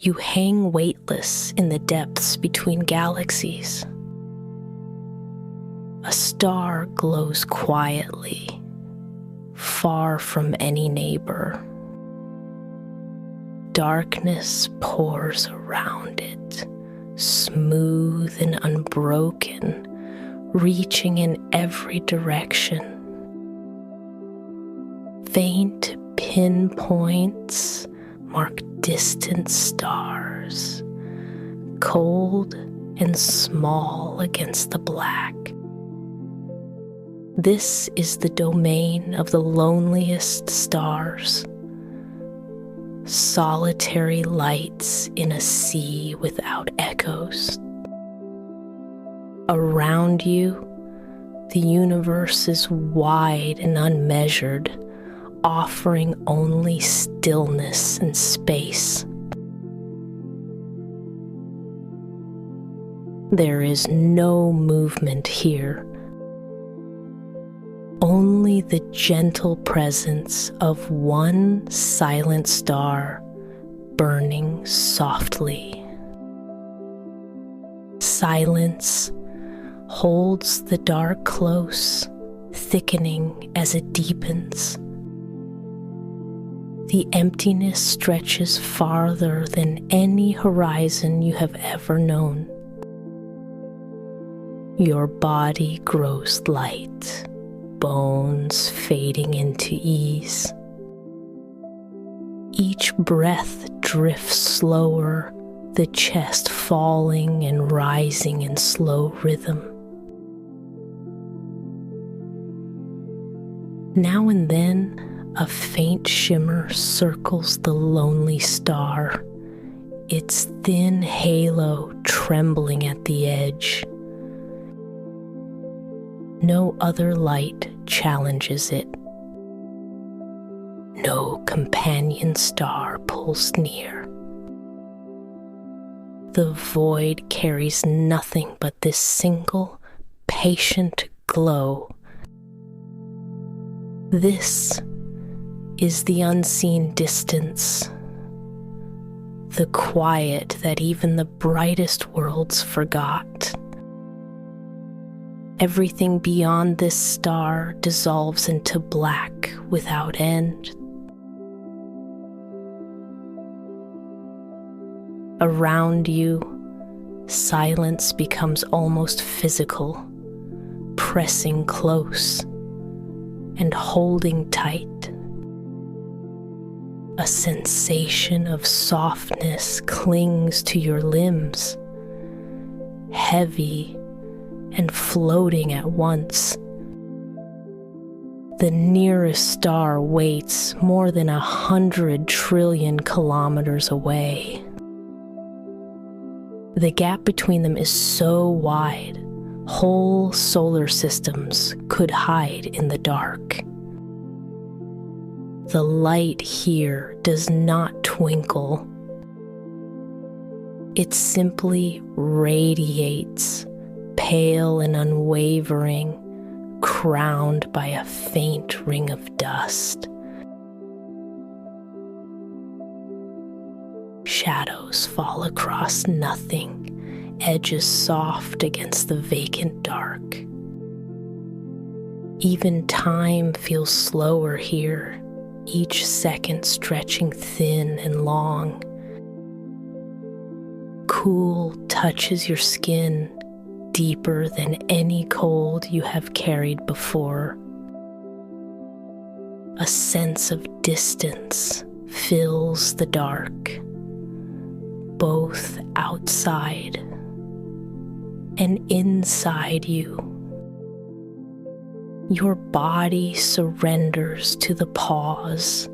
You hang weightless in the depths between galaxies. A star glows quietly, far from any neighbor. Darkness pours around it, smooth and unbroken, reaching in every direction. Faint pinpoints mark distant stars, cold and small against the black. This is the domain of the loneliest stars, solitary lights in a sea without echoes. Around you, the universe is wide and unmeasured, offering only stillness and space. There is no movement here, only the gentle presence of one silent star burning softly. Silence holds the dark close, thickening as it deepens. The emptiness stretches farther than any horizon you have ever known. Your body grows light, bones fading into ease. Each breath drifts slower, the chest falling and rising in slow rhythm. Now and then, a faint shimmer circles the lonely star, its thin halo trembling at the edge. No other light challenges it. No companion star pulls near. The void carries nothing but this single, patient glow. This is the unseen distance, the quiet that even the brightest worlds forgot. Everything beyond this star dissolves into black without end. Around you, silence becomes almost physical, pressing close and holding tight. A sensation of softness clings to your limbs, heavy and floating at once. The nearest star waits more than 100 trillion kilometers away. The gap between them is so wide, whole solar systems could hide in the dark. The light here does not twinkle. It simply radiates, pale and unwavering, crowned by a faint ring of dust. Shadows fall across nothing, edges soft against the vacant dark. Even time feels slower here, each second stretching thin and long. Cool touches your skin, deeper than any cold you have carried before. A sense of distance fills the dark, both outside and inside you. Your body surrenders to the pause,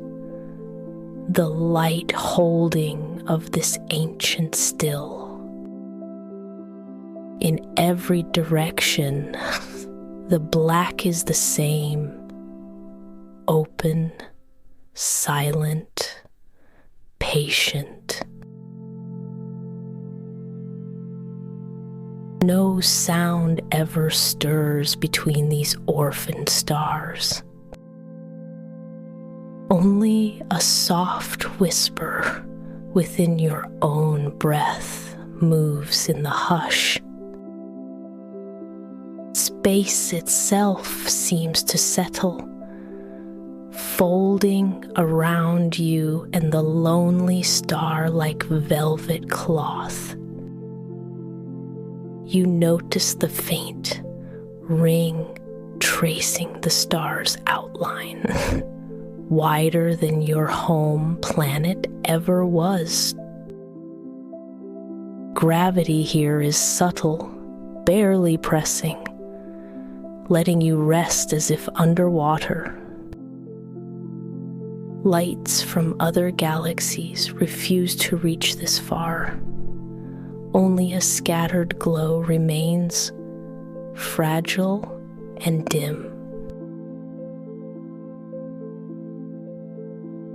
the light holding of this ancient still. In every direction, the black is the same, open, silent, patient. No sound ever stirs between these orphaned stars. Only a soft whisper within your own breath moves in the hush. Space itself seems to settle, folding around you and the lonely star like velvet cloth. You notice the faint ring tracing the star's outline, wider than your home planet ever was. Gravity here is subtle, barely pressing, letting you rest as if underwater. Lights from other galaxies refuse to reach this far. Only a scattered glow remains, fragile and dim.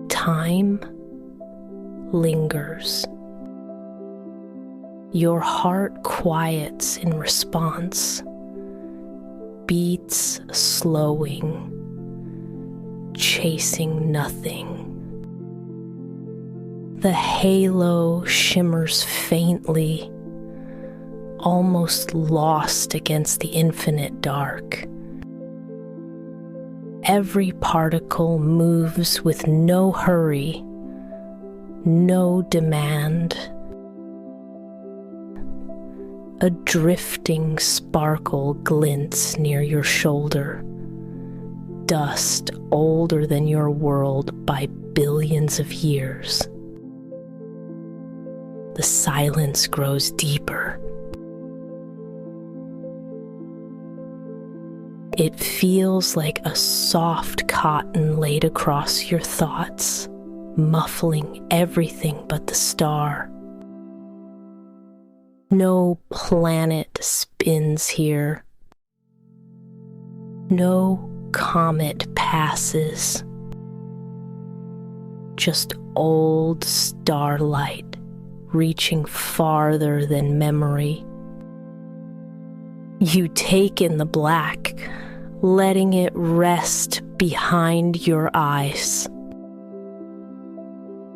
Time lingers. Your heart quiets in response, beats slowing, chasing nothing. The halo shimmers faintly, almost lost against the infinite dark. Every particle moves with no hurry, no demand. A drifting sparkle glints near your shoulder, dust older than your world by billions of years. The silence grows deeper. It feels like a soft cotton laid across your thoughts, muffling everything but the star. No planet spins here. No comet passes. Just old starlight reaching farther than memory. You take in the black, letting it rest behind your eyes.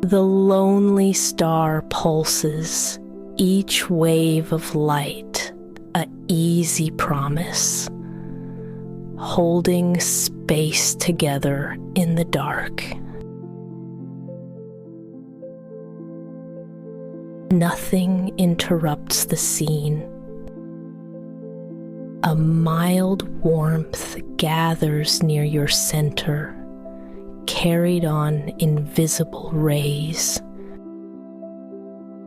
The lonely star pulses, each wave of light, an easy promise, holding space together in the dark. Nothing interrupts the scene. A mild warmth gathers near your center, carried on invisible rays.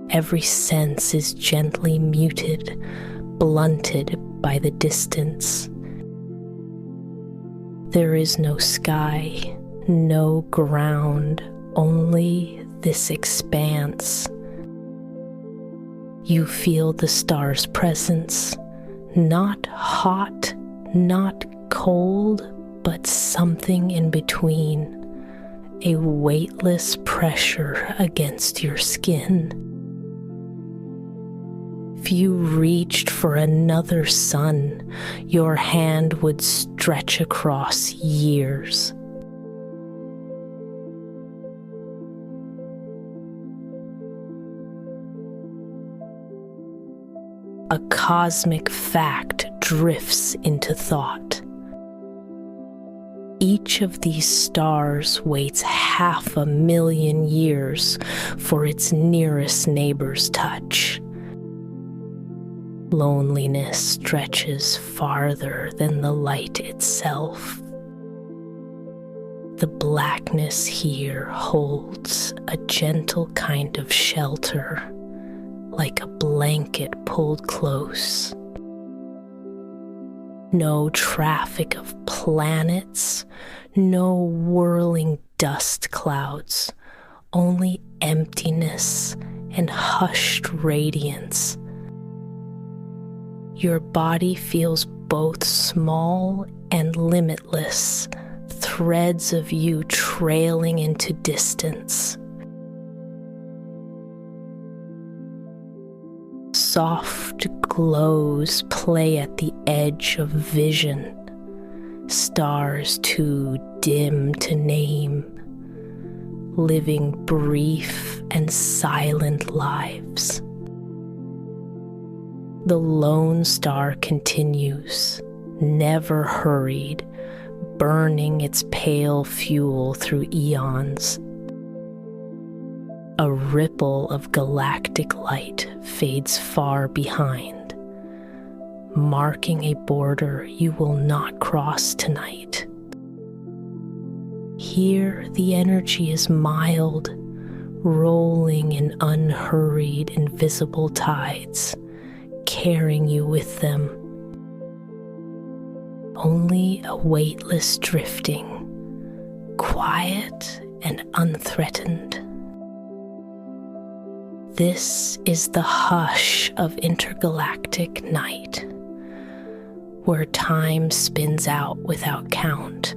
Every sense is gently muted, blunted by the distance. There is no sky, no ground, only this expanse. You feel the star's presence, not hot, not cold, but something in between, a weightless pressure against your skin. If you reached for another sun, your hand would stretch across years. A cosmic fact drifts into thought. Each of these stars waits 500,000 years for its nearest neighbor's touch. Loneliness stretches farther than the light itself. The blackness here holds a gentle kind of shelter, like a blanket pulled close. No traffic of planets, no whirling dust clouds, only emptiness and hushed radiance. Your body feels both small and limitless, threads of you trailing into distance. Soft glows play at the edge of vision, stars too dim to name, living brief and silent lives. The lone star continues, never hurried, burning its pale fuel through eons. A ripple of galactic light fades far behind, marking a border you will not cross tonight. Here the energy is mild, rolling in unhurried, invisible tides, carrying you with them. Only a weightless drifting, quiet and unthreatened. This is the hush of intergalactic night, where time spins out without count.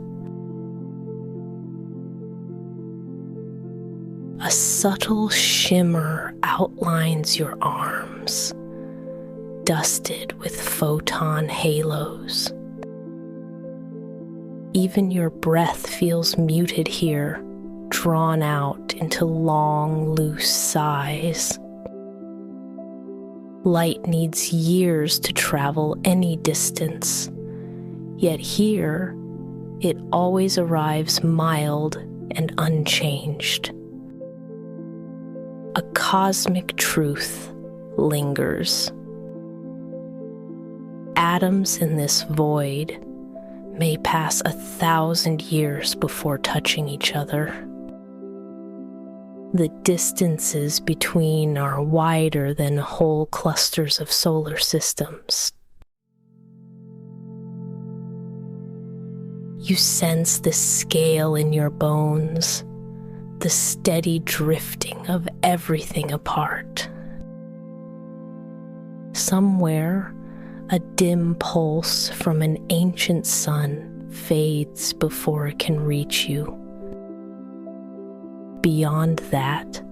A subtle shimmer outlines your arms, dusted with photon halos. Even your breath feels muted here, drawn out into long, loose sighs. Light needs years to travel any distance, yet here it always arrives mild and unchanged. A cosmic truth lingers. Atoms in this void may pass 1,000 years before touching each other. The distances between are wider than whole clusters of solar systems. You sense the scale in your bones, the steady drifting of everything apart. Somewhere, a dim pulse from an ancient sun fades before it can reach you. Beyond that,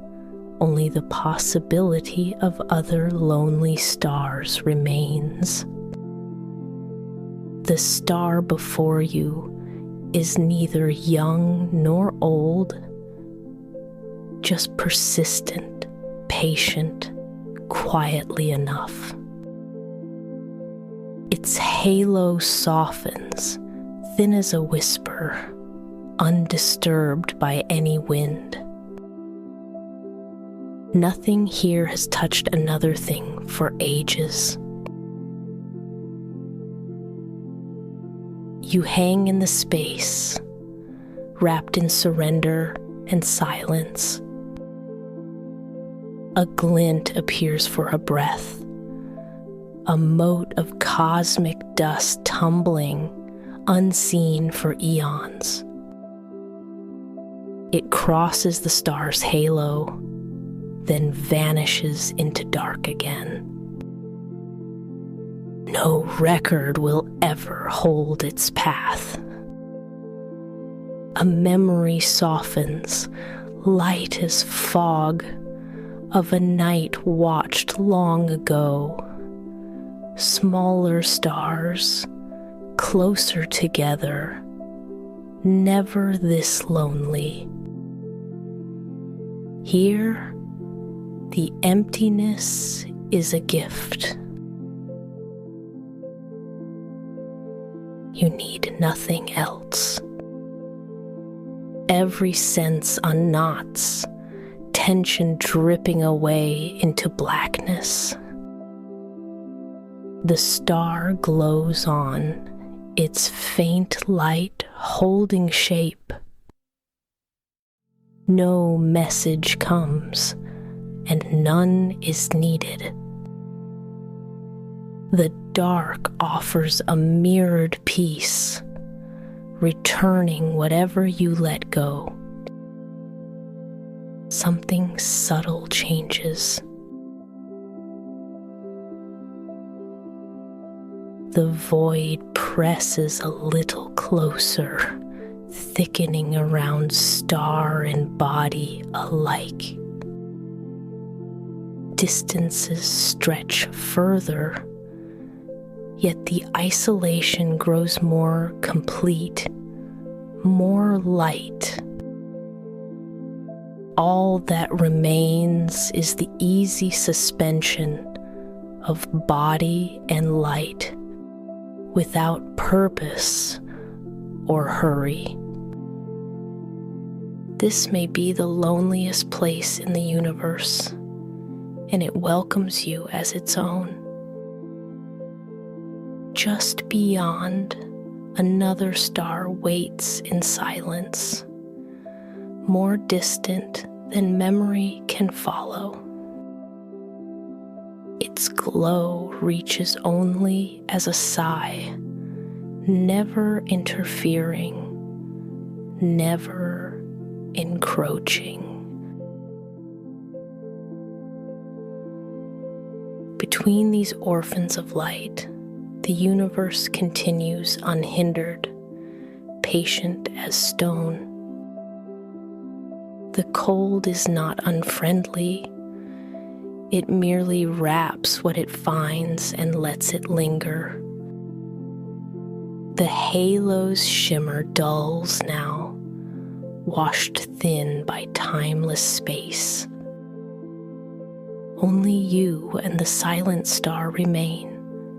only the possibility of other lonely stars remains. The star before you is neither young nor old, just persistent, patient, quietly enough. Its halo softens, thin as a whisper, undisturbed by any wind. Nothing here has touched another thing for ages. You hang in the space, wrapped in surrender and silence. A glint appears for a breath, a mote of cosmic dust tumbling, unseen for eons. It crosses the star's halo, then vanishes into dark again. No record will ever hold its path. A memory softens, light as fog, of a night watched long ago. Smaller stars, closer together, never this lonely. Here, the emptiness is a gift. You need nothing else. Every sense unknots, tension dripping away into blackness. The star glows on, its faint light holding shape. No message comes, and none is needed. The dark offers a mirrored peace, returning whatever you let go. Something subtle changes. The void presses a little closer, thickening around star and body alike. Distances stretch further, yet the isolation grows more complete, more light. all that remains is the easy suspension of body and light without purpose or hurry. This may be the loneliest place in the universe, and it welcomes you as its own. Just beyond, another star waits in silence, more distant than memory can follow. Its glow reaches only as a sigh, never interfering, never encroaching. Between these orphans of light, the universe continues unhindered, patient as stone. The cold is not unfriendly. It merely wraps what it finds and lets it linger. The halo's shimmer dulls now, washed thin by timeless space. Only you and the silent star remain,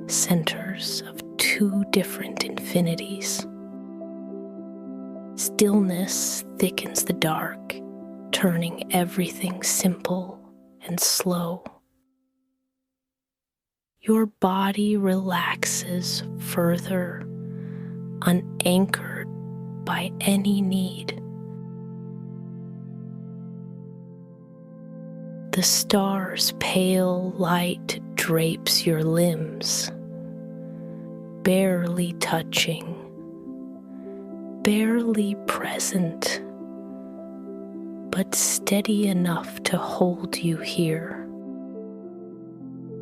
centers of two different infinities. Stillness thickens the dark, turning everything simple and slow. Your body relaxes further, unanchored by any need. The star's pale light drapes your limbs, barely touching, barely present, but steady enough to hold you here.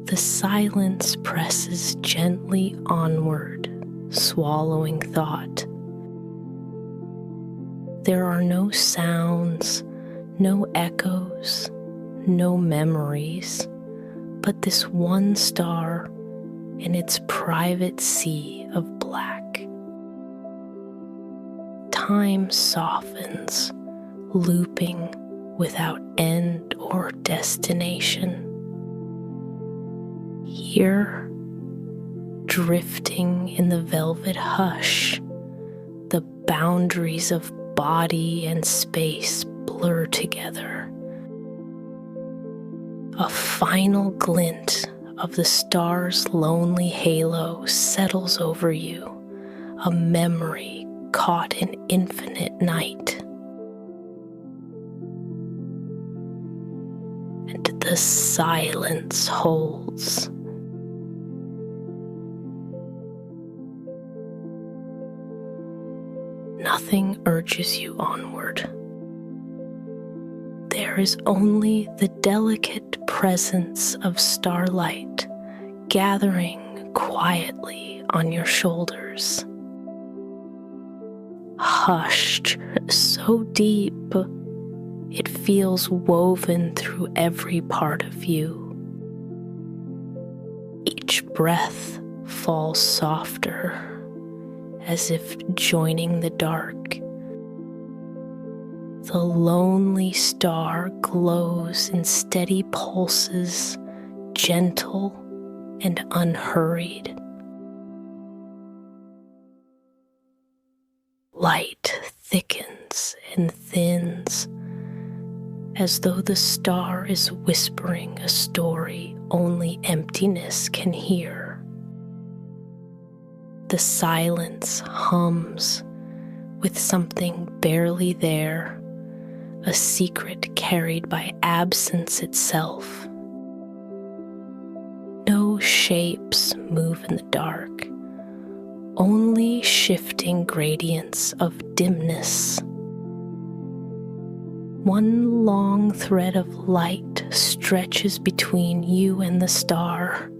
The silence presses gently onward, swallowing thought. There are no sounds, no echoes, no memories, but this one star in its private sea of black. Time softens, looping without end or destination. Here, drifting in the velvet hush, the boundaries of body and space blur together. A final glint of the star's lonely halo settles over you, a memory caught in infinite night. And the silence holds. Nothing urges you onward. There is only the delicate presence of starlight gathering quietly on your shoulders. Hushed so deep, it feels woven through every part of you. Each breath falls softer, as if joining the dark. The lonely star glows in steady pulses, gentle and unhurried. Light thickens and thins, as though the star is whispering a story only emptiness can hear. The silence hums with something barely there, a secret carried by absence itself. No shapes move in the dark, only shifting gradients of dimness. One long thread of light stretches between you and the star,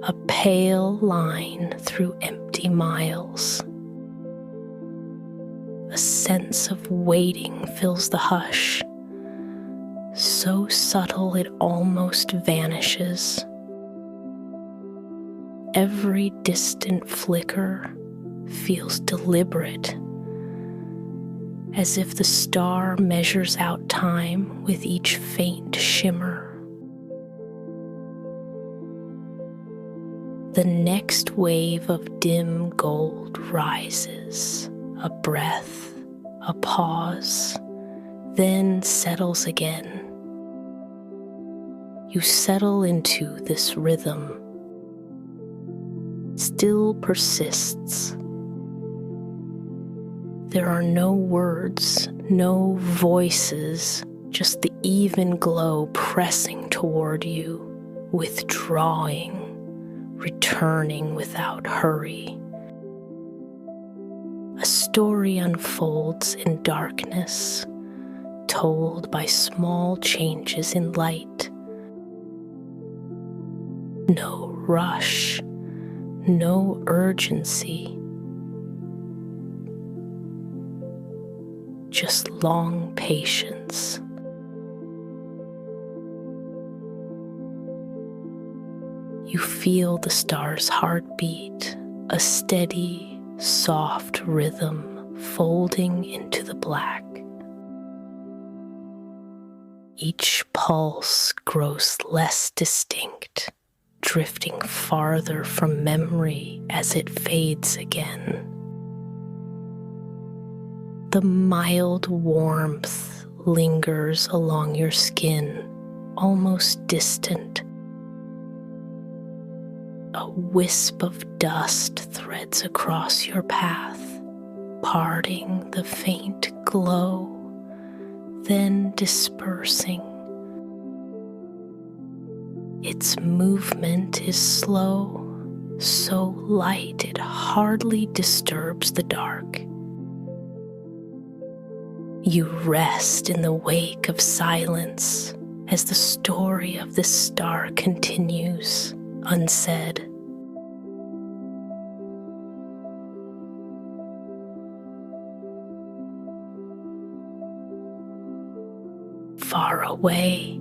a pale line through empty miles. A sense of waiting fills the hush, so subtle it almost vanishes. Every distant flicker feels deliberate, as if the star measures out time with each faint shimmer. The next wave of dim gold rises, a breath, a pause, then settles again. You settle into this rhythm. Still persists. There are no words, no voices, just the even glow pressing toward you, withdrawing, returning without hurry. A story unfolds in darkness, told by small changes in light. No rush, no urgency, just long patience. You feel the star's heartbeat, a steady, soft rhythm folding into the black. Each pulse grows less distinct, drifting farther from memory as it fades again. The mild warmth lingers along your skin, almost distant. A wisp of dust threads across your path, parting the faint glow, then dispersing. Its movement is slow, so light it hardly disturbs the dark. You rest in the wake of silence as the story of this star continues, unsaid. Far away,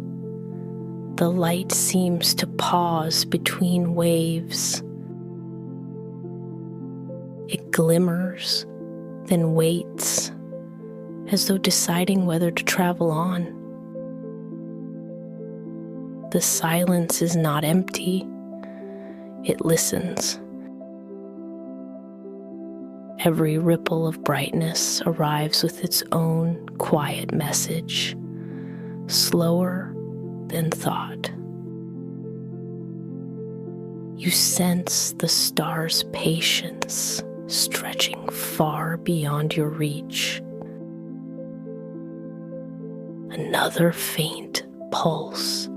the light seems to pause between waves. It glimmers, then waits, as though deciding whether to travel on. The silence is not empty. It listens. Every ripple of brightness arrives with its own quiet message, slower than thought. You sense the star's patience stretching far beyond your reach. Another faint pulse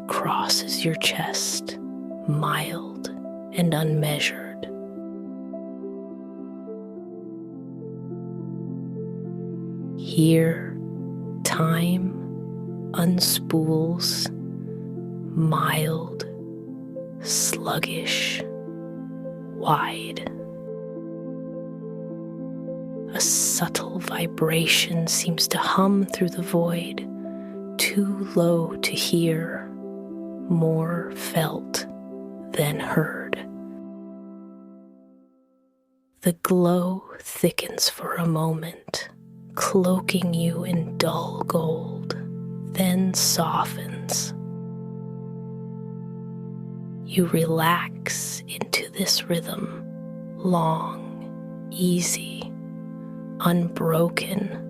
crosses your chest, mild and unmeasured. Here, time unspools, mild, sluggish, wide. A subtle vibration seems to hum through the void, too low to hear, more felt than heard. The glow thickens for a moment, cloaking you in dull gold, then softens. You relax into this rhythm, long, easy, unbroken.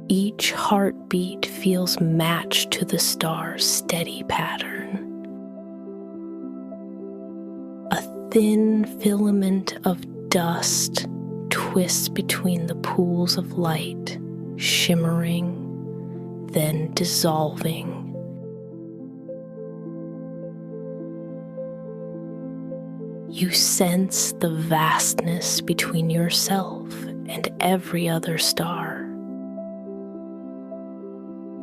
Each heartbeat feels matched to the star's steady pattern. A thin filament of dust twists between the pools of light, shimmering, then dissolving. You sense the vastness between yourself and every other star.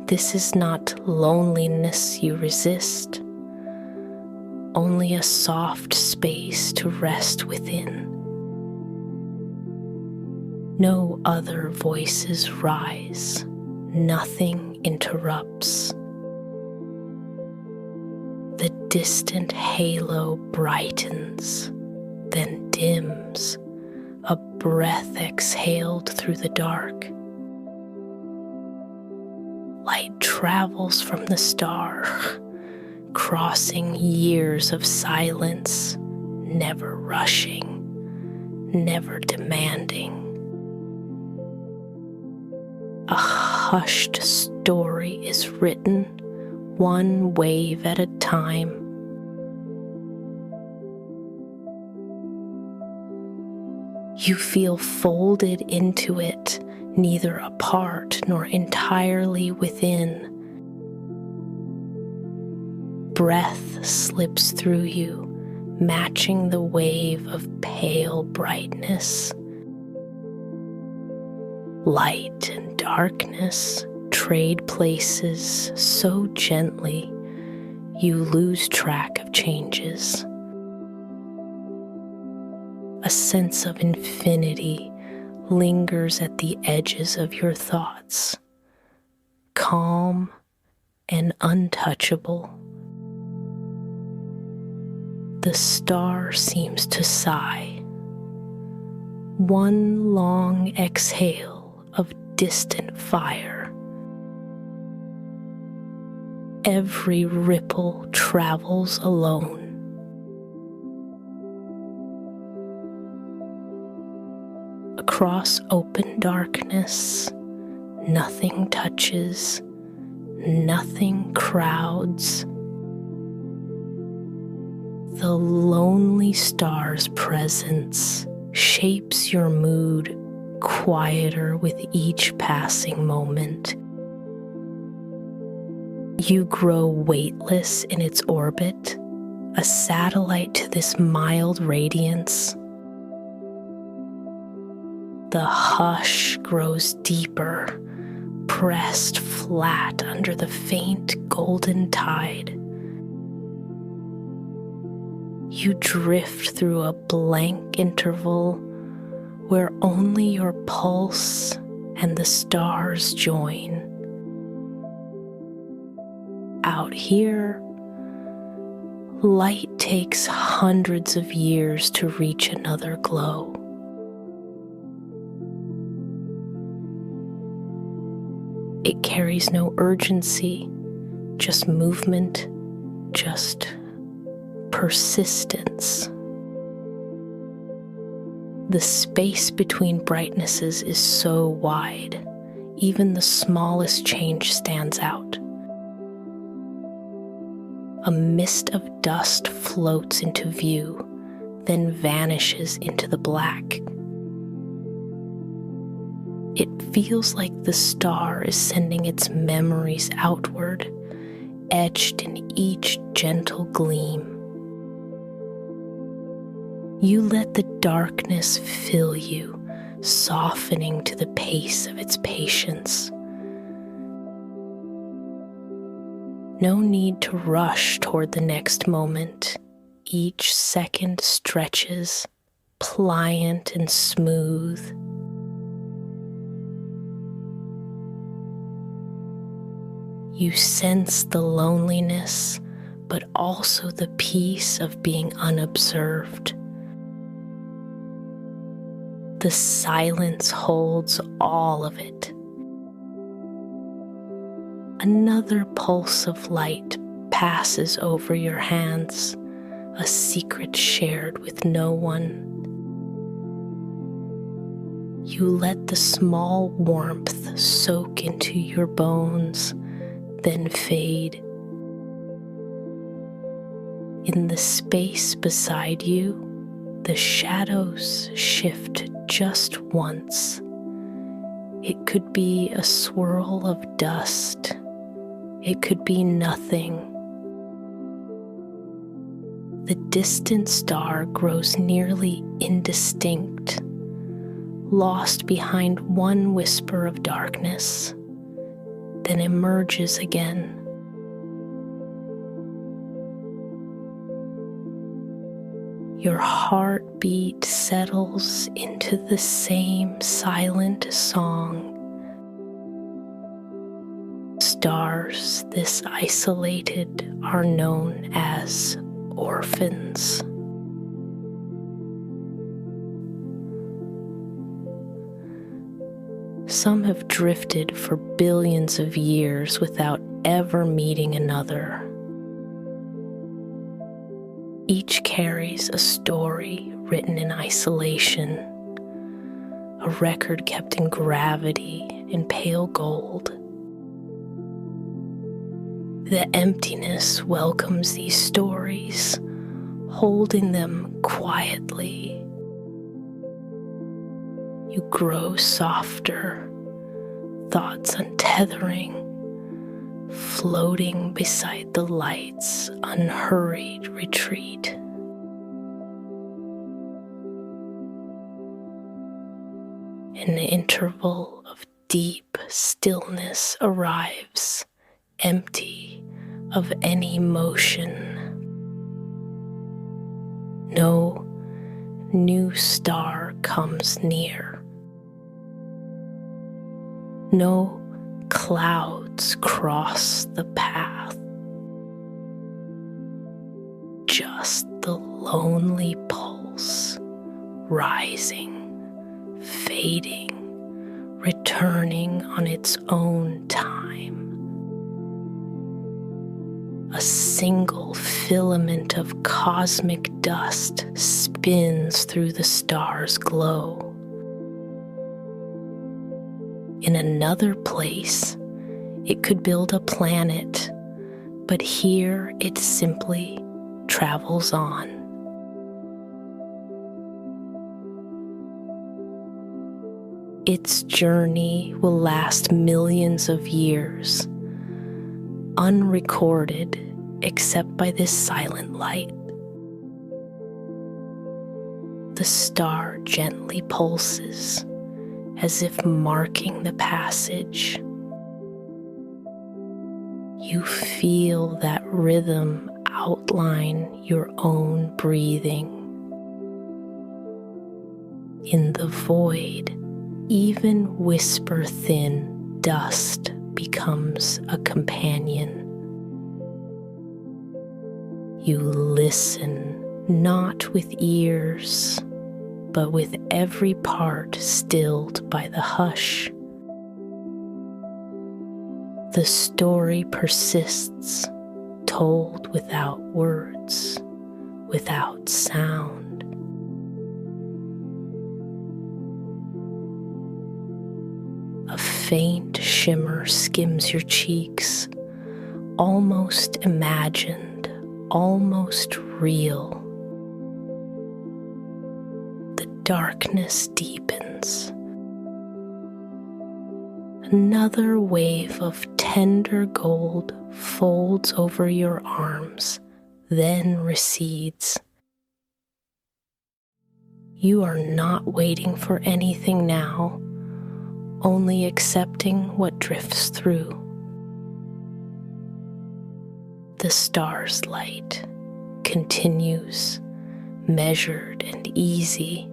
This is not loneliness you resist, only a soft space to rest within. No other voices rise, nothing interrupts. The distant halo brightens, then dims, a breath exhaled through the dark. Light travels from the star, crossing years of silence, never rushing, never demanding. A hushed story is written, one wave at a time. You feel folded into it, neither apart nor entirely within. Breath slips through you, matching the wave of pale brightness. Light and darkness trade places so gently you lose track of changes. A sense of infinity lingers at the edges of your thoughts, calm and untouchable. The star seems to sigh, one long exhale of distant fire. Every ripple travels alone. Across open darkness, nothing touches, nothing crowds. The lonely star's presence shapes your mood, quieter with each passing moment. You grow weightless in its orbit, a satellite to this mild radiance. The hush grows deeper, pressed flat under the faint golden tide. You drift through a blank interval where only your pulse and the stars join. Out here, light takes hundreds of years to reach another glow. It carries no urgency, just movement, just persistence. The space between brightnesses is so wide, even the smallest change stands out. A mist of dust floats into view, then vanishes into the black. It feels like the star is sending its memories outward, etched in each gentle gleam. You let the darkness fill you, softening to the pace of its patience. No need to rush toward the next moment. Each second stretches, pliant and smooth. You sense the loneliness, but also the peace of being unobserved. The silence holds all of it. Another pulse of light passes over your hands, a secret shared with no one. You let the small warmth soak into your bones, then fade. In the space beside you, the shadows shift just once. It could be a swirl of dust. It could be nothing. The distant star grows nearly indistinct, lost behind one whisper of darkness, then emerges again. Your heartbeat settles into the same silent song. Stars this isolated are known as orphans. Some have drifted for billions of years without ever meeting another. Each carries a story written in isolation, a record kept in gravity in pale gold. The emptiness welcomes these stories, holding them quietly. You grow softer, thoughts untethering, floating beside the light's unhurried retreat. An interval of deep stillness arrives, empty of any motion. No new star comes near. No clouds cross the path. Just the lonely pulse, rising, fading, returning on its own time. A single filament of cosmic dust spins through the star's glow. In another place, it could build a planet, but here it simply travels on. Its journey will last millions of years, unrecorded except by this silent light. The star gently pulses, as if marking the passage. You feel that rhythm outline your own breathing. In the void, even whisper-thin dust becomes a companion. You listen, not with ears, but with every part stilled by the hush. The story persists, told without words, without sound. A faint shimmer skims your cheeks, almost imagined, almost real. The darkness deepens. Another wave of tender gold folds over your arms, then recedes. You are not waiting for anything now, only accepting what drifts through. The star's light continues, measured and easy,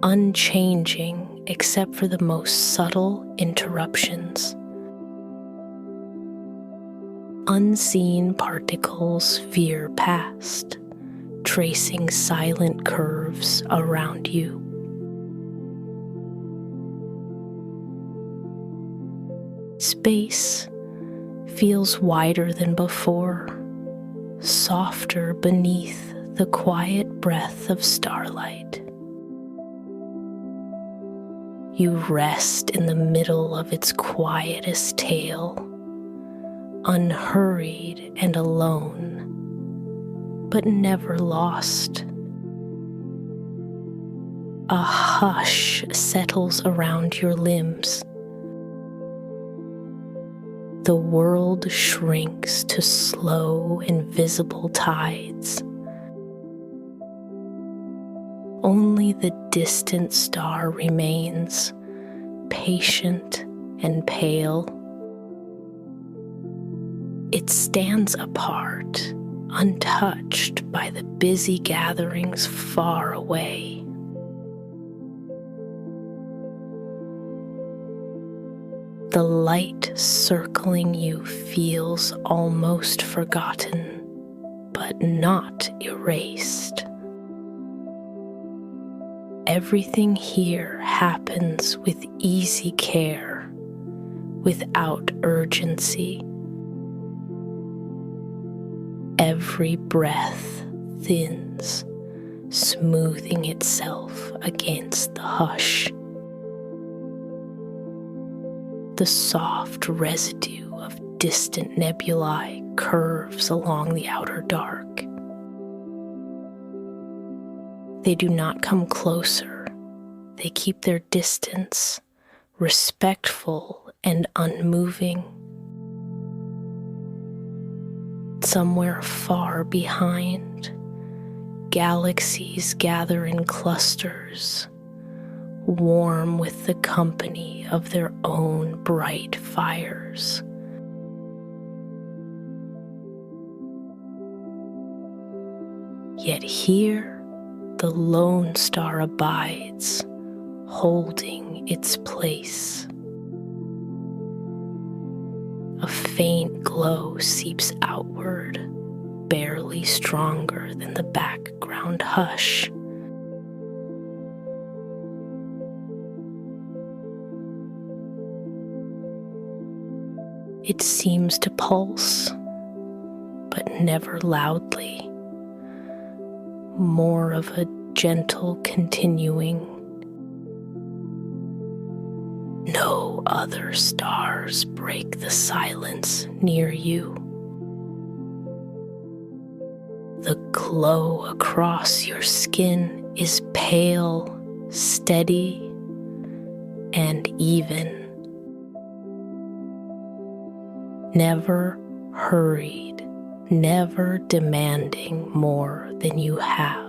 unchanging except for the most subtle interruptions. Unseen particles veer past, tracing silent curves around you. Space feels wider than before, softer beneath the quiet breath of starlight. You rest in the middle of its quietest tale, unhurried and alone, but never lost. A hush settles around your limbs. The world shrinks to slow, invisible tides. Only the distant star remains, patient and pale. It stands apart, untouched by the busy gatherings far away. The light circling you feels almost forgotten, but not erased. everything here happens with easy care, without urgency. Every breath thins, smoothing itself against the hush. The soft residue of distant nebulae curves along the outer dark. They do not come closer. They keep their distance, respectful and unmoving. Somewhere far behind, galaxies gather in clusters, warm with the company of their own bright fires. Yet here, the lone star abides, holding its place. A faint glow seeps outward, barely stronger than the background hush. It seems to pulse, but never loudly, more of a gentle continuing. No other stars break the silence near you. The glow across your skin is pale, steady, and even. Never hurried, never demanding more than you have.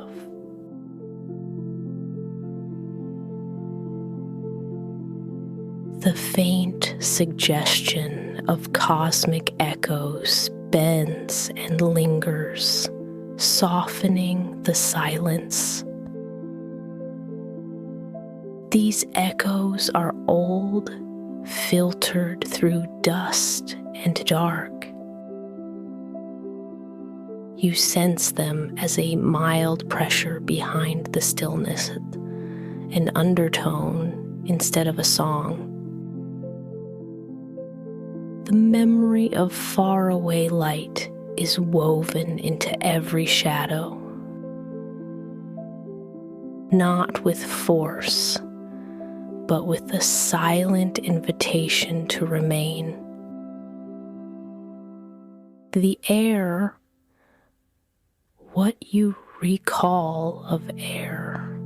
The faint suggestion of cosmic echoes bends and lingers, softening the silence. These echoes are old, filtered through dust and dark. You sense them as a mild pressure behind the stillness, an undertone instead of a song. The memory of faraway light is woven into every shadow, not with force, but with a silent invitation to remain. The air, what you recall of air,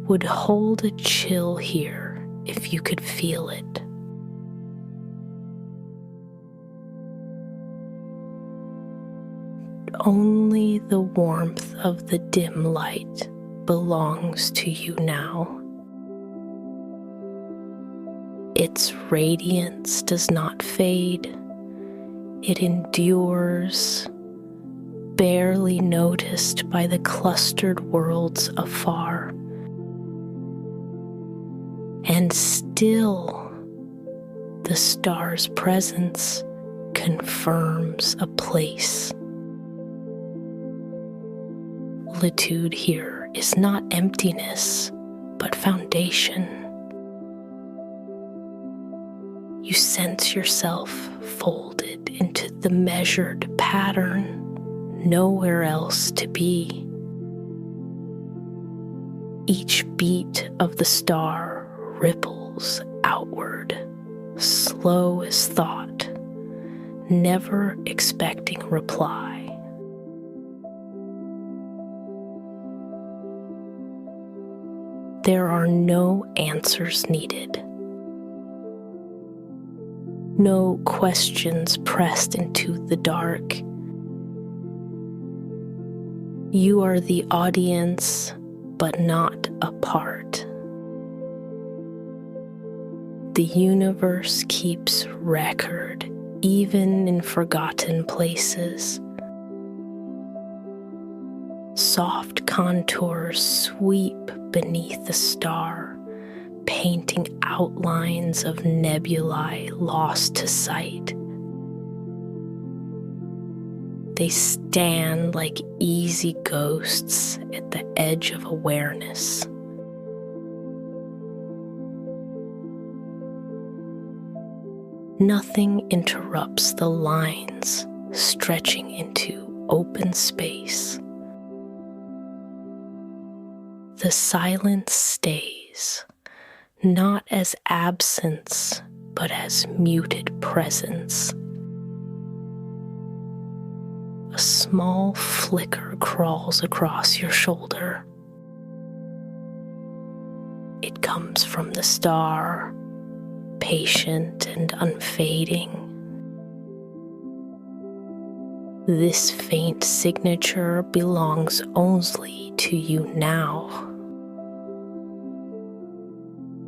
would hold a chill here if you could feel it. Only the warmth of the dim light belongs to you now. Its radiance does not fade. It endures, barely noticed by the clustered worlds afar. And still, the star's presence confirms a place. Solitude here is not emptiness, but foundation. You sense yourself folded into the measured pattern, nowhere else to be. Each beat of the star ripples outward, slow as thought, never expecting reply. There are no answers needed. No questions pressed into the dark. You are the audience, but not a part. The universe keeps record, even in forgotten places. Soft contours sweep beneath the star, painting outlines of nebulae lost to sight. They stand like easy ghosts at the edge of awareness, Nothing interrupts the lines stretching into open space. The silence stays, not as absence, but as muted presence. A small flicker crawls across your shoulder. It comes from the star, patient and unfading. This faint signature belongs only to you now.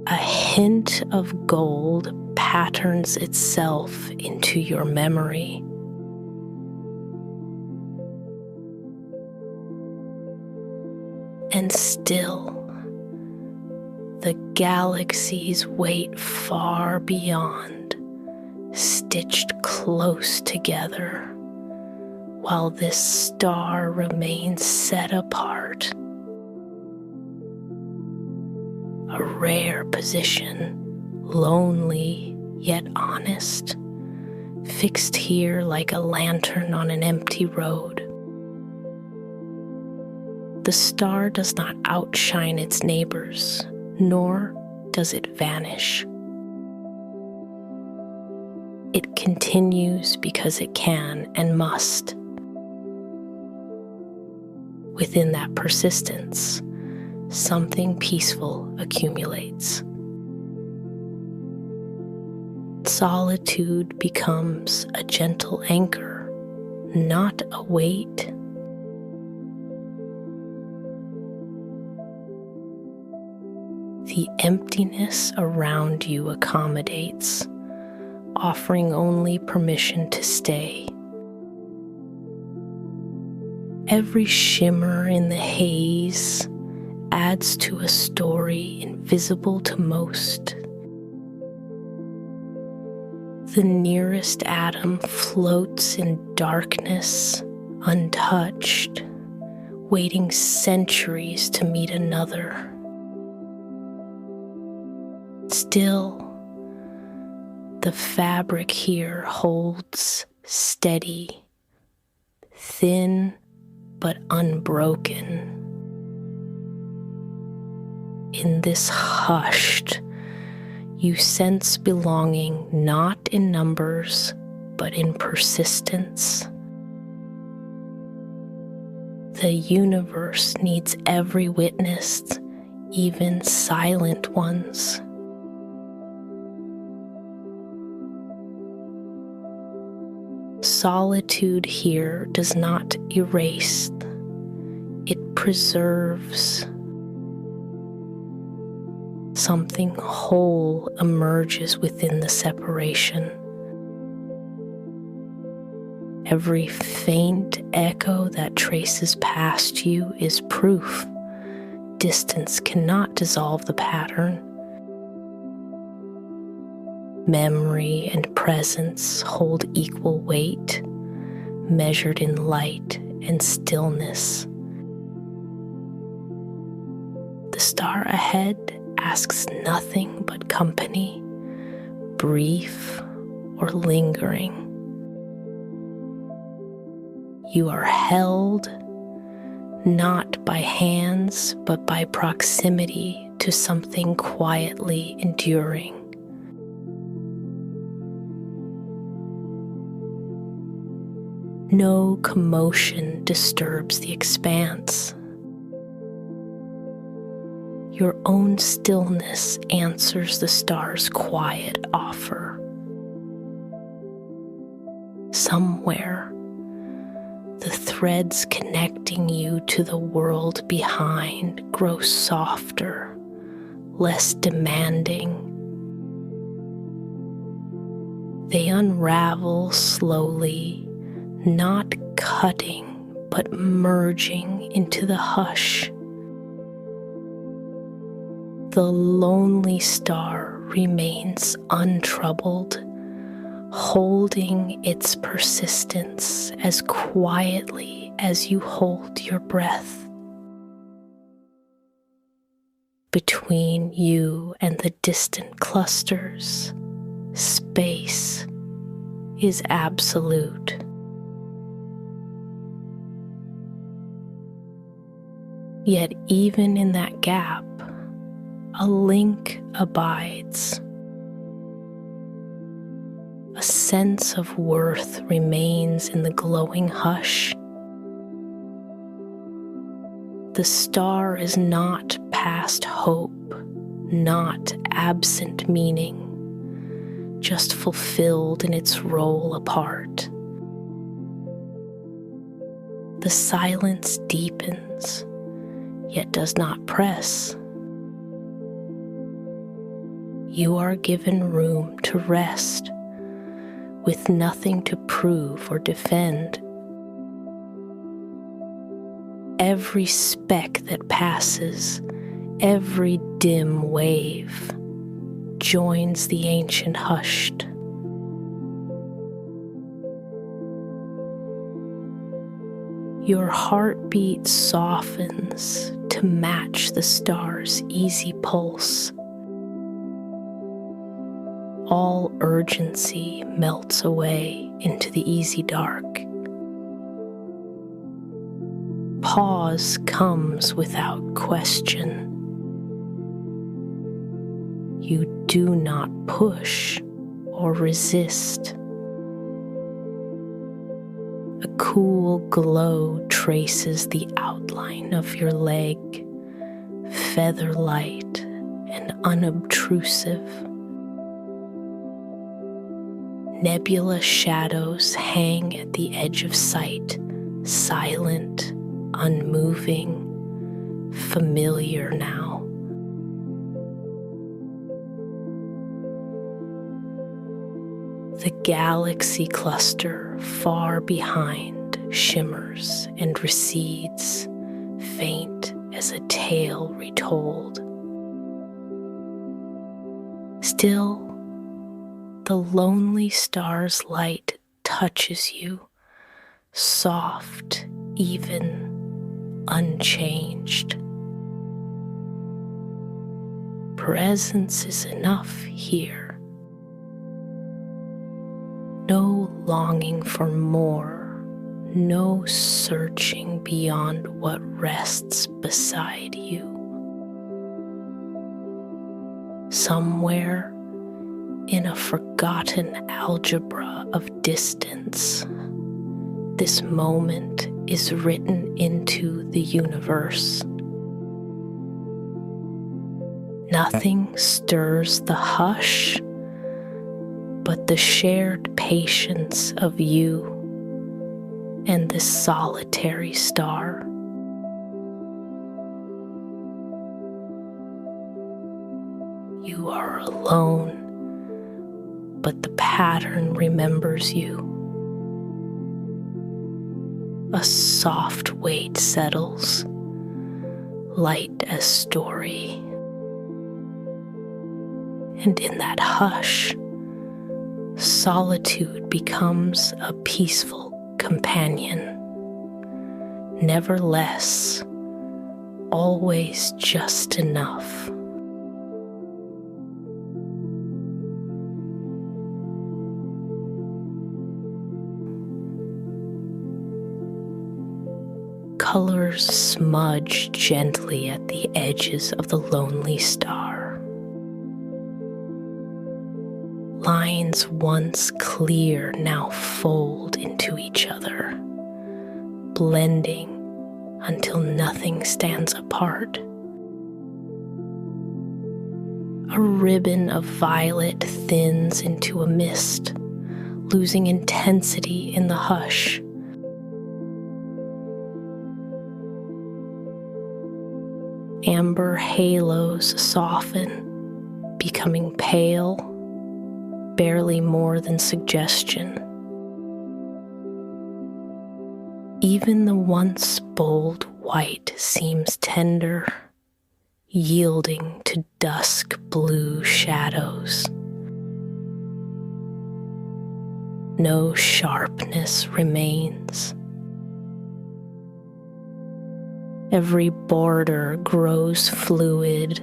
A hint of gold patterns itself into your memory. And still, the galaxies wait far beyond, stitched close together, while this star remains set apart. A rare position, lonely yet honest, fixed here like a lantern on an empty road. The star does not outshine its neighbors, nor does it vanish. It continues because it can and must. Within that persistence, something peaceful accumulates. Solitude becomes a gentle anchor, not a weight. The emptiness around you accommodates, offering only permission to stay. Every shimmer in the haze adds to a story invisible to most. The nearest atom floats in darkness, untouched, waiting centuries to meet another. Still, the fabric here holds steady, thin but unbroken. In this hushed, you sense belonging not in numbers, but in persistence. The universe needs every witness, even silent ones. Solitude here does not erase, it preserves. Something whole emerges within the separation. Every faint echo that traces past you is proof. Distance cannot dissolve the pattern. Memory and presence hold equal weight, measured in light and stillness. The star ahead asks nothing but company, brief or lingering. You are held not by hands, but by proximity to something quietly enduring. No commotion disturbs the expanse. Your own stillness answers the star's quiet offer. Somewhere, the threads connecting you to the world behind grow softer, less demanding. They unravel slowly, not cutting, but merging into the hush. The lonely star remains untroubled, holding its persistence as quietly as you hold your breath. Between you and the distant clusters, Space is absolute. Yet even in that gap, a link abides. A sense of worth remains in the glowing hush. The star is not past hope, not absent meaning, just fulfilled in its role apart. The silence deepens, yet does not press. You are given room to rest, with nothing to prove or defend. Every speck that passes, every dim wave, joins the ancient hushed. Your heartbeat softens to match the star's easy pulse. All urgency melts away into the easy dark. Pause comes without question. You do not push or resist. A cool glow traces the outline of your leg, feather light and unobtrusive. Nebula shadows hang at the edge of sight, silent, unmoving, familiar now. The galaxy cluster far behind shimmers and recedes, faint as a tale retold. Still, the lonely star's light touches you, soft, even, unchanged. Presence is enough here. No longing for more, no searching beyond what rests beside you. Somewhere in a forgotten algebra of distance, this moment is written into the universe. Nothing stirs the hush but the shared patience of you and this solitary star. You are alone, but the pattern remembers you. A soft weight settles, light as story. And in that hush, solitude becomes a peaceful companion. Never less, always just enough. Colors smudge gently at the edges of the lonely star. Lines once clear now fold into each other, blending until nothing stands apart. A ribbon of violet thins into a mist, losing intensity in the hush. Amber halos soften, becoming pale, barely more than suggestion. Even the once bold white seems tender, yielding to dusk blue shadows. No sharpness remains. Every border grows fluid,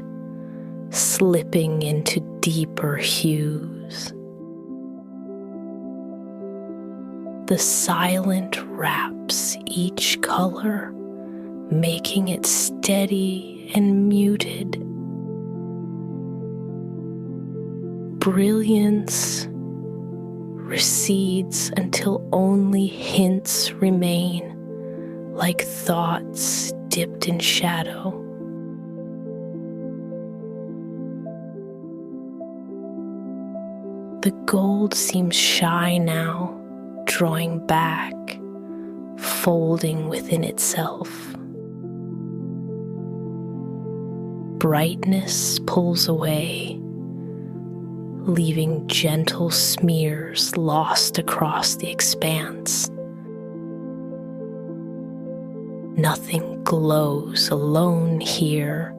slipping into deeper hues. The silent wraps each color, making it steady and muted. Brilliance recedes until only hints remain, like thoughts dipped in shadow. The gold seems shy now, drawing back, folding within itself. Brightness pulls away, leaving gentle smears lost across the expanse. Nothing glows alone here.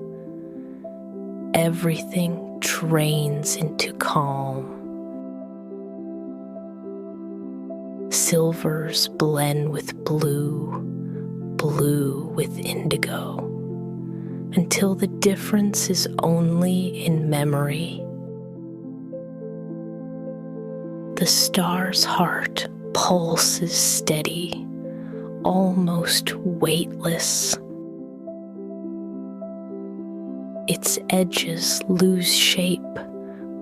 Everything drains into calm. Silvers blend with blue, blue with indigo, until the difference is only in memory. The star's heart pulses steady, almost weightless. Its edges lose shape,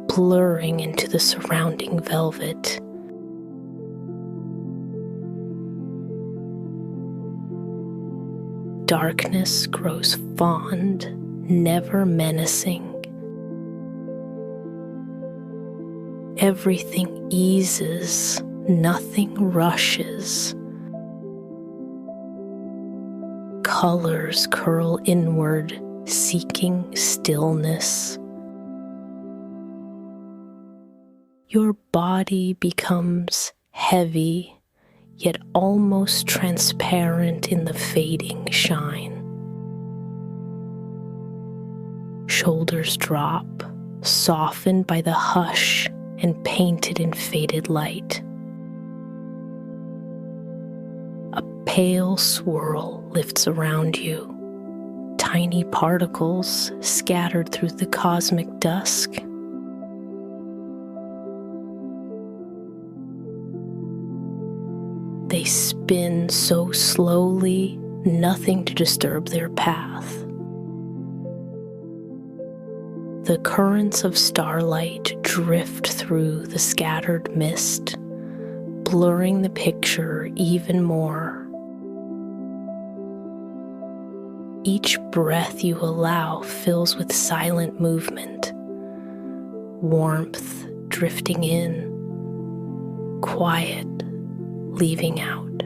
blurring into the surrounding velvet. Darkness grows fond, never menacing. Everything eases, nothing rushes. Colors curl inward, seeking stillness. Your body becomes heavy, yet almost transparent in the fading shine. Shoulders drop, softened by the hush and painted in faded light. A pale swirl lifts around you, tiny particles scattered through the cosmic dusk. They spin so slowly, nothing to disturb their path. The currents of starlight drift through the scattered mist, blurring the picture even more. Each breath you allow fills with silent movement, warmth drifting in, quiet leaving out.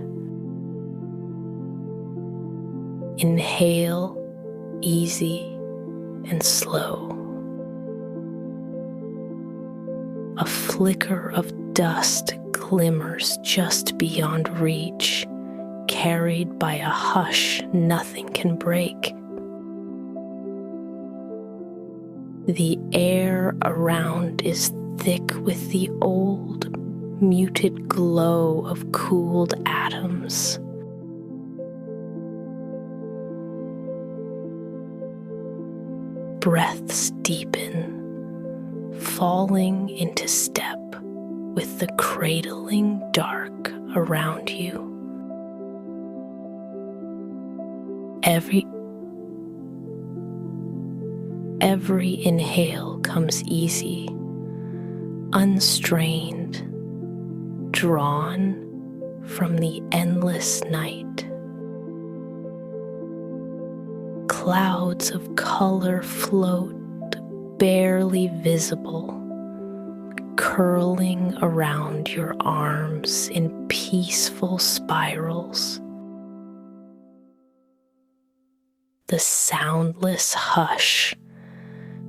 Inhale, easy and slow. A flicker of dust glimmers just beyond reach, carried by a hush nothing can break. The air around is thick with the old, muted glow of cooled atoms. Breaths deepen, falling into step with the cradling dark around you. Every inhale comes easy, unstrained, drawn from the endless night. Clouds of color float, barely visible, curling around your arms in peaceful spirals. The soundless hush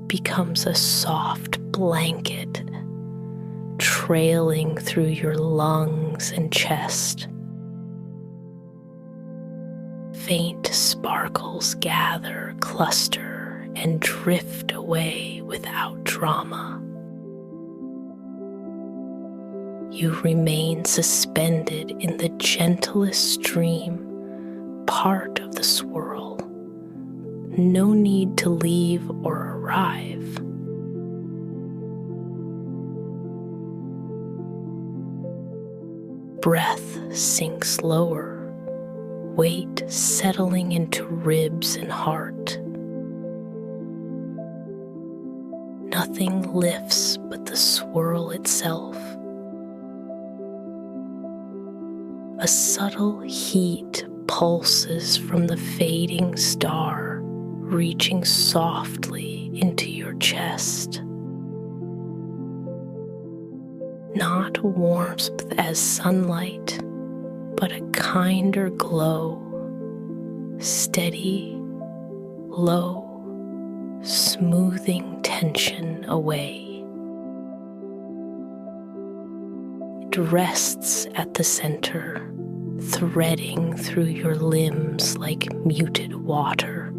becomes a soft blanket, trailing through your lungs and chest. Faint sparkles gather, cluster, and drift away without drama. You remain suspended in the gentlest stream, part of the swirl. No need to leave or arrive. Breath sinks lower, weight settling into ribs and heart. Nothing lifts but the swirl itself. A subtle heat pulses from the fading star, reaching softly into your chest. Not warmth as sunlight, but a kinder glow, steady, low, smoothing tension away. It rests at the center, threading through your limbs like muted water.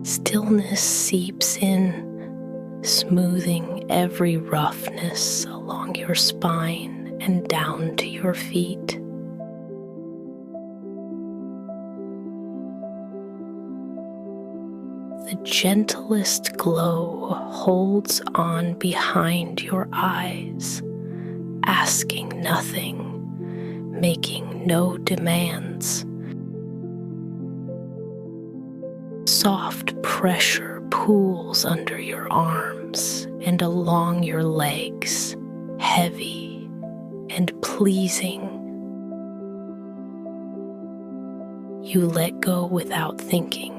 Stillness seeps in, smoothing every roughness along your spine and down to your feet. The gentlest glow holds on behind your eyes, asking nothing, making no demands. Soft pressure pools under your arms and along your legs, heavy and pleasing. You let go without thinking,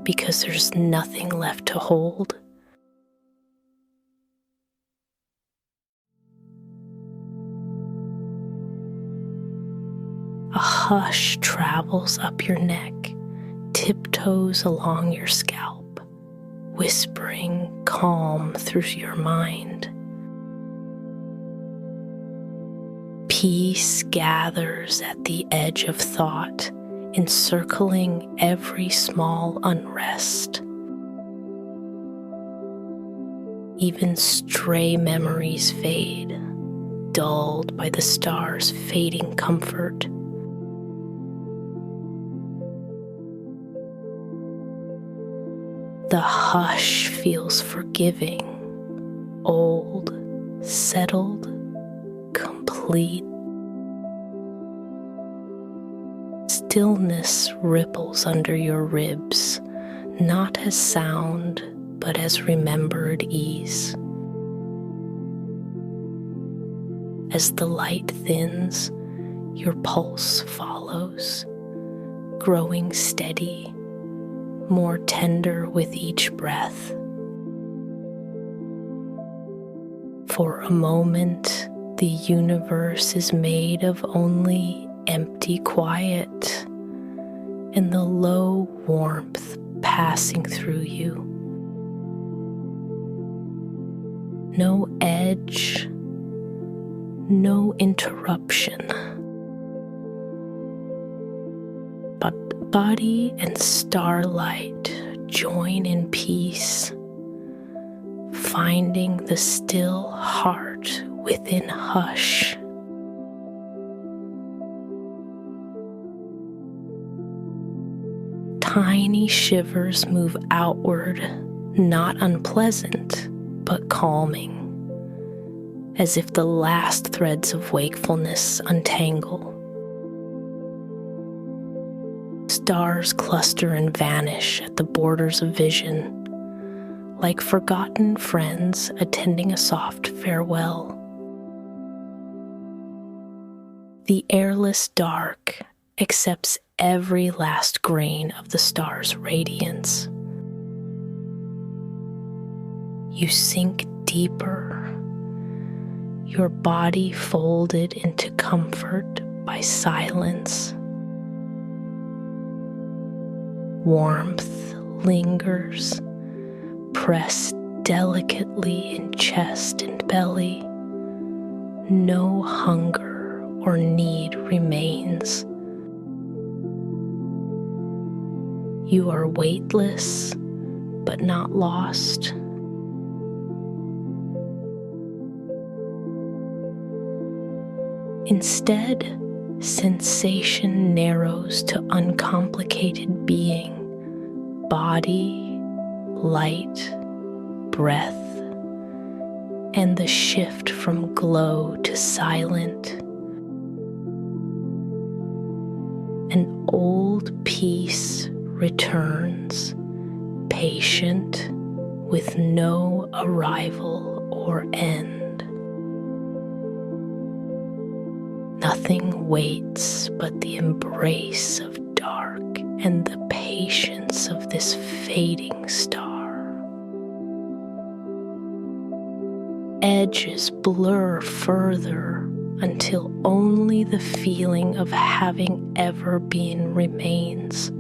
because there's nothing left to hold. A hush travels up your neck, tiptoes along your scalp, whispering calm through your mind. Peace gathers at the edge of thought, encircling every small unrest. Even stray memories fade, dulled by the stars' fading comfort. The hush feels forgiving, old, settled, complete. Stillness ripples under your ribs, not as sound, but as remembered ease. As the light thins, your pulse follows, growing steady, more tender with each breath. For a moment, the universe is made of only empty quiet and the low warmth passing through you. No edge, no interruption, but body and starlight join in peace, finding the still heart within hush. Tiny shivers move outward, not unpleasant, but calming, as if the last threads of wakefulness untangle. Stars cluster and vanish at the borders of vision, like forgotten friends attending a soft farewell. The airless dark accepts every last grain of the star's radiance. You sink deeper, your body folded into comfort by silence. Warmth lingers, pressed delicately in chest and belly. No hunger or need remains. You are weightless, but not lost. Instead, sensation narrows to uncomplicated being, body, light, breath, and the shift from glow to silent. An old peace returns, patient, with no arrival or end. Nothing waits but the embrace of dark and the patience of this fading star. Edges blur further until only the feeling of having ever been remains.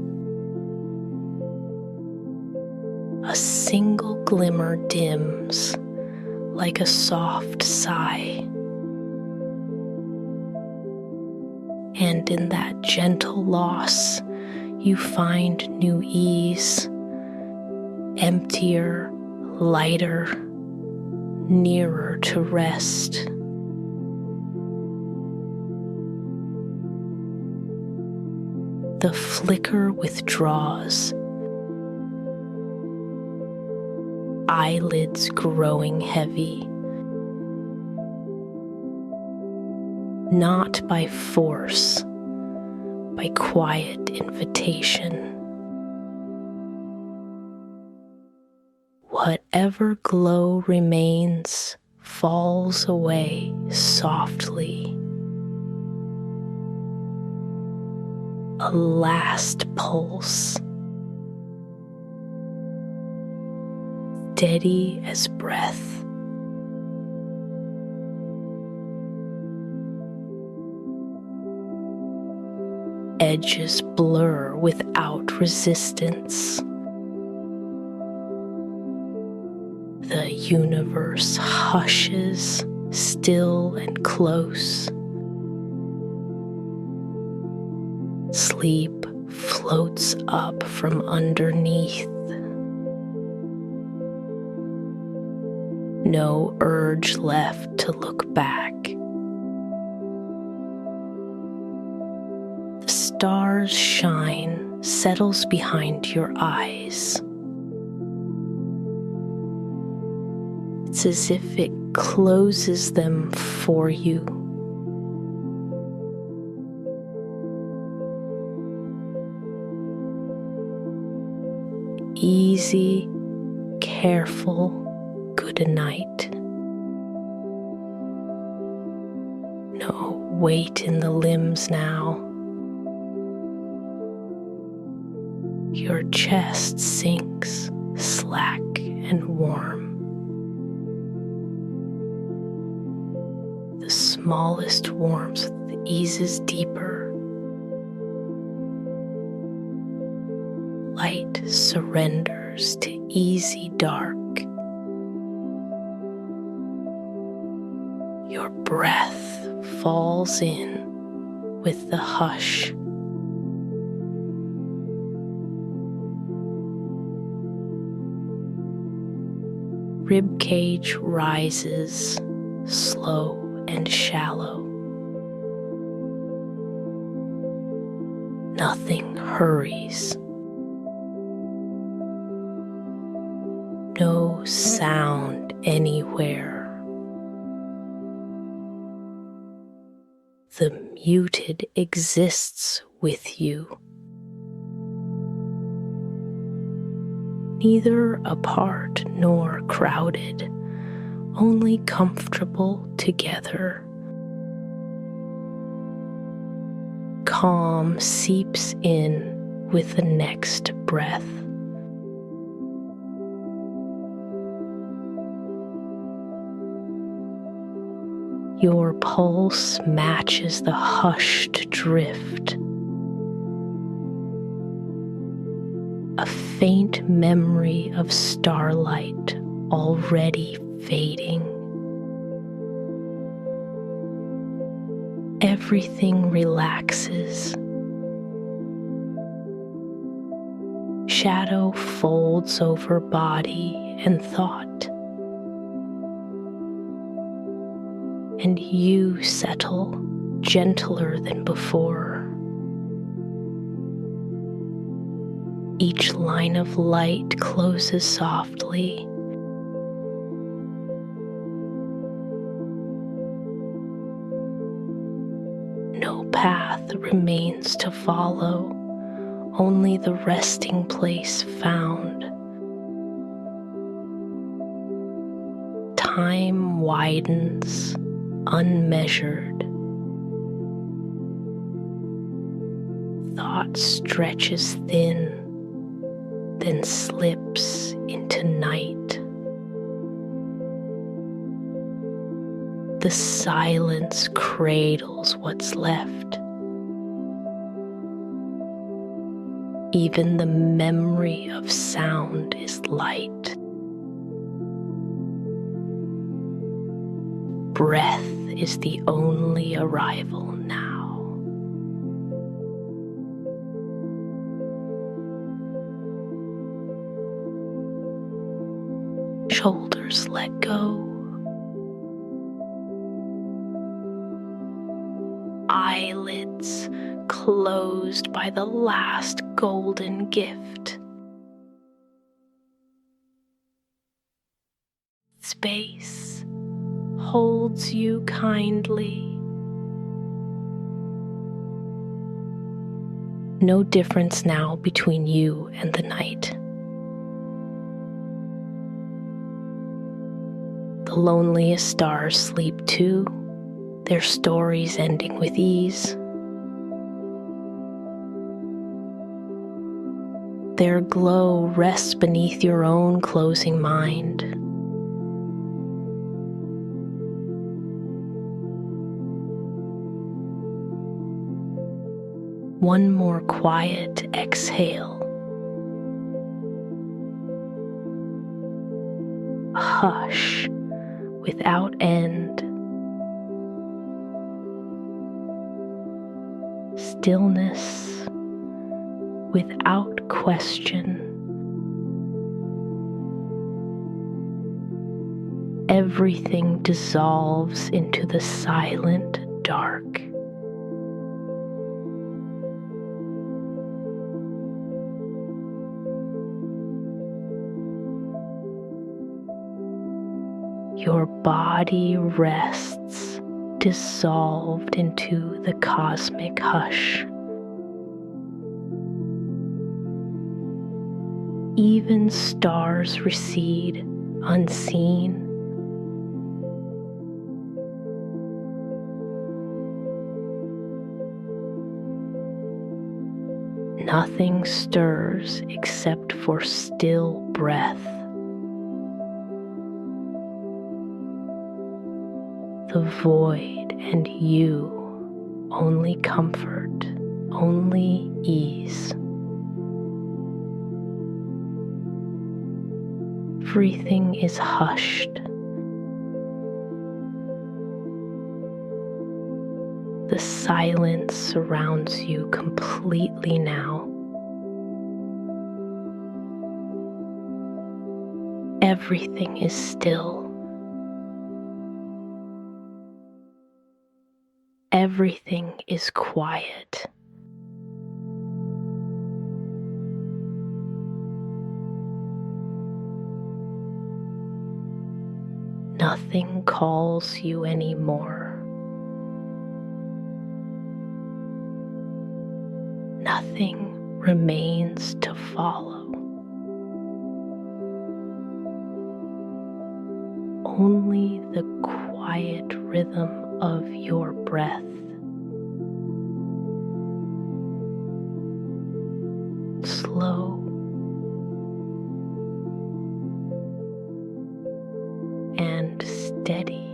A single glimmer dims like a soft sigh, and in that gentle loss you find new ease, emptier, lighter, nearer to rest. The flicker withdraws, eyelids growing heavy, not by force, by quiet invitation. Whatever glow remains falls away softly. A last pulse, steady as breath. Edges blur without resistance. The universe hushes, still and close. Sleep floats up from underneath. No urge left to look back. The star's shine settles behind your eyes. It's as if it closes them for you. Easy, careful, good night. No weight in the limbs now. Your chest sinks, slack and warm. The smallest warmth eases deeper. Light surrenders to easy dark. Your breath falls in with the hush. Ribcage rises, slow and shallow. Nothing hurries. No sound anywhere. The muted exists with you. Neither apart nor crowded, only comfortable together. Calm seeps in with the next breath. Your pulse matches the hushed drift. A faint memory of starlight already fading. Everything relaxes. Shadow folds over body and thought. And you settle gentler than before. Each line of light closes softly. path remains to follow, only the resting place found. Time widens, unmeasured. Thought stretches thin, then slips into night. The silence cradles what's left. Even the memory of sound is light. Breath is the only arrival now. Shoulders let go. Eyelids closed by the last golden gift. Space holds you kindly. No difference now between you and the night. The loneliest stars sleep too, their stories ending with ease. Their glow rests beneath your own closing mind. One more quiet exhale. A hush without end. Stillness without question. Everything dissolves into the silent dark. Your body rests, dissolved into the cosmic hush. Even stars recede unseen. Nothing stirs except for still breath. The void and you, only comfort, only ease. Everything is hushed. The silence surrounds you completely now. Everything is still. Everything is quiet. Nothing calls you anymore. Nothing remains to follow. Only the quiet rhythm of your breath. Slow and steady.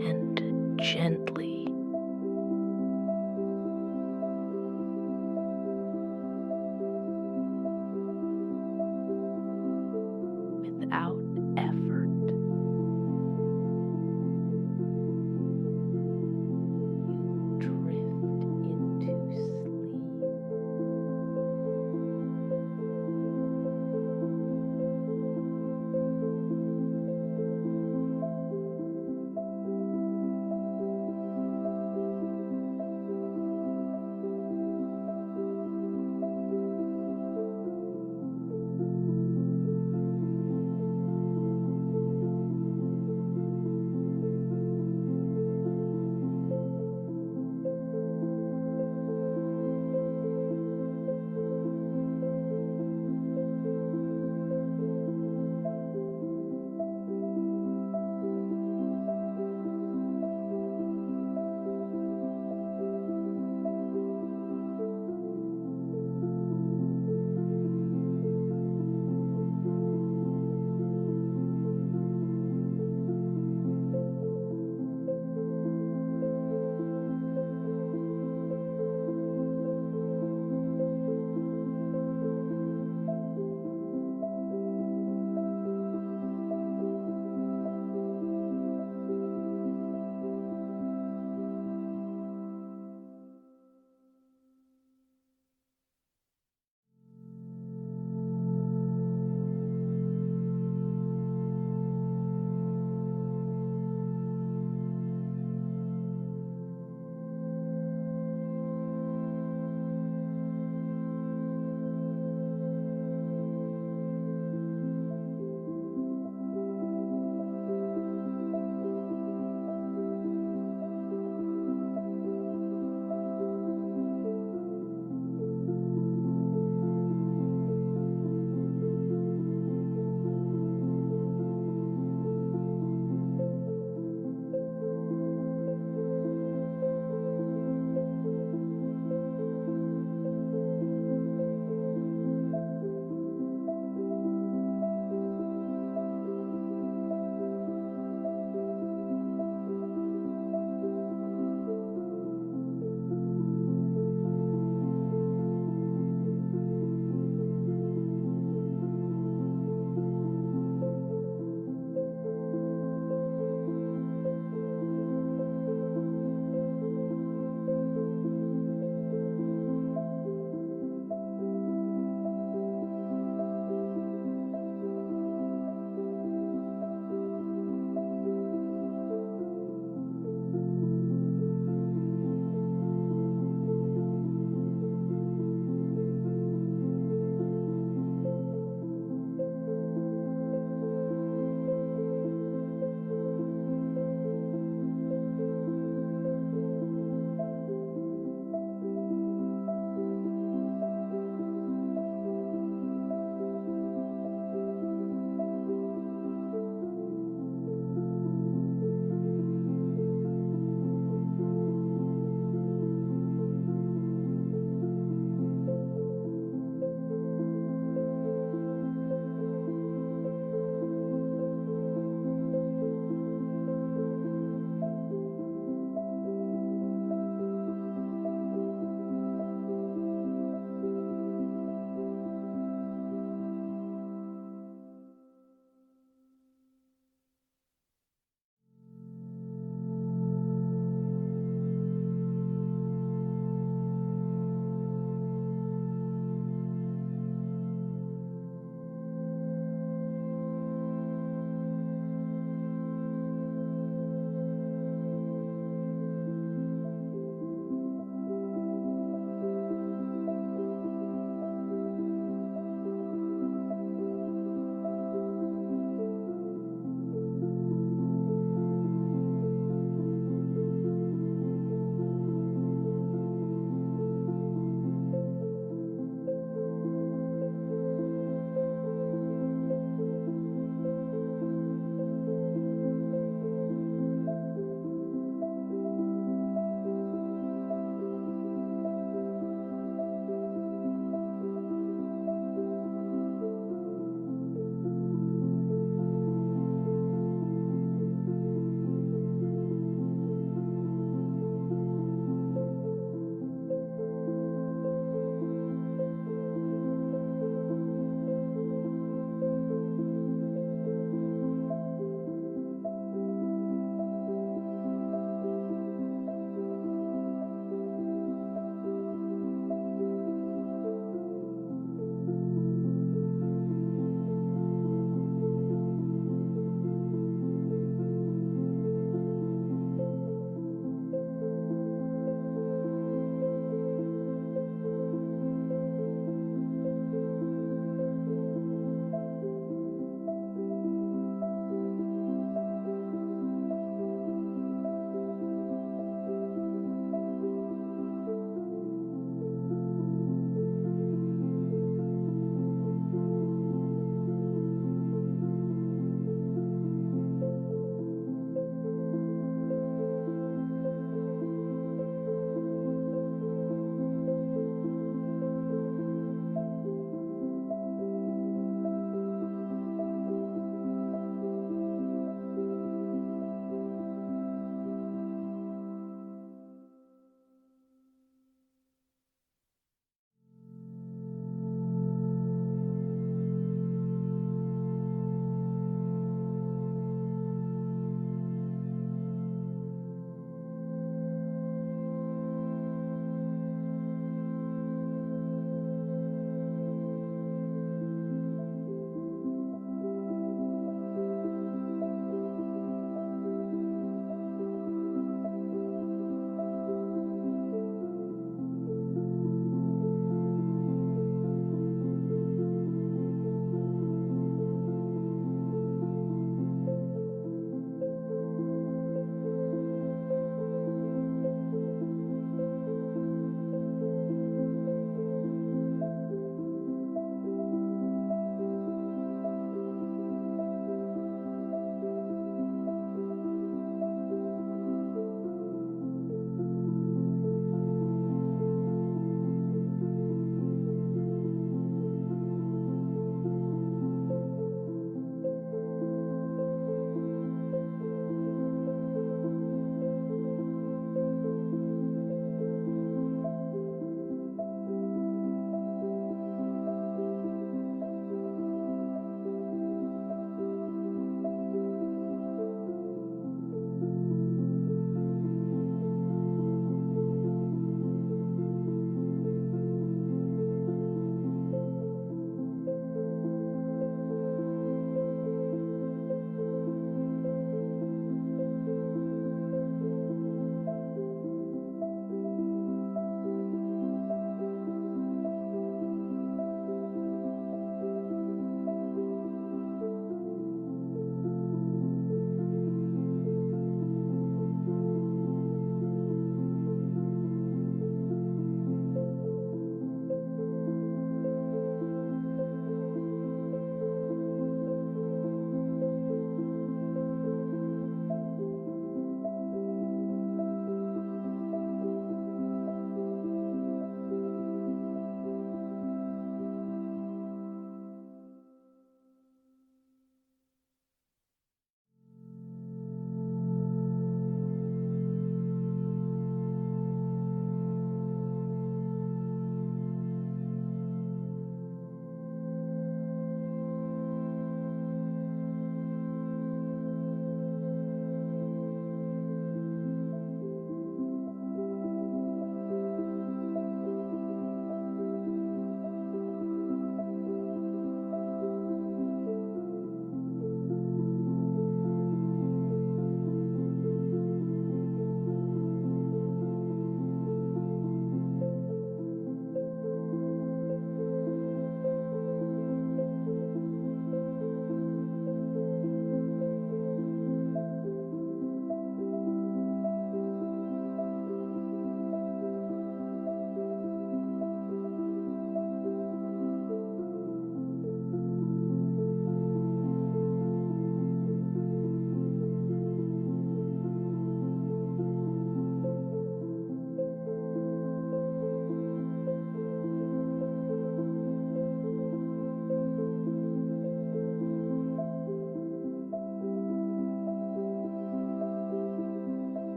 And gently. Without effort. You drift into sleep.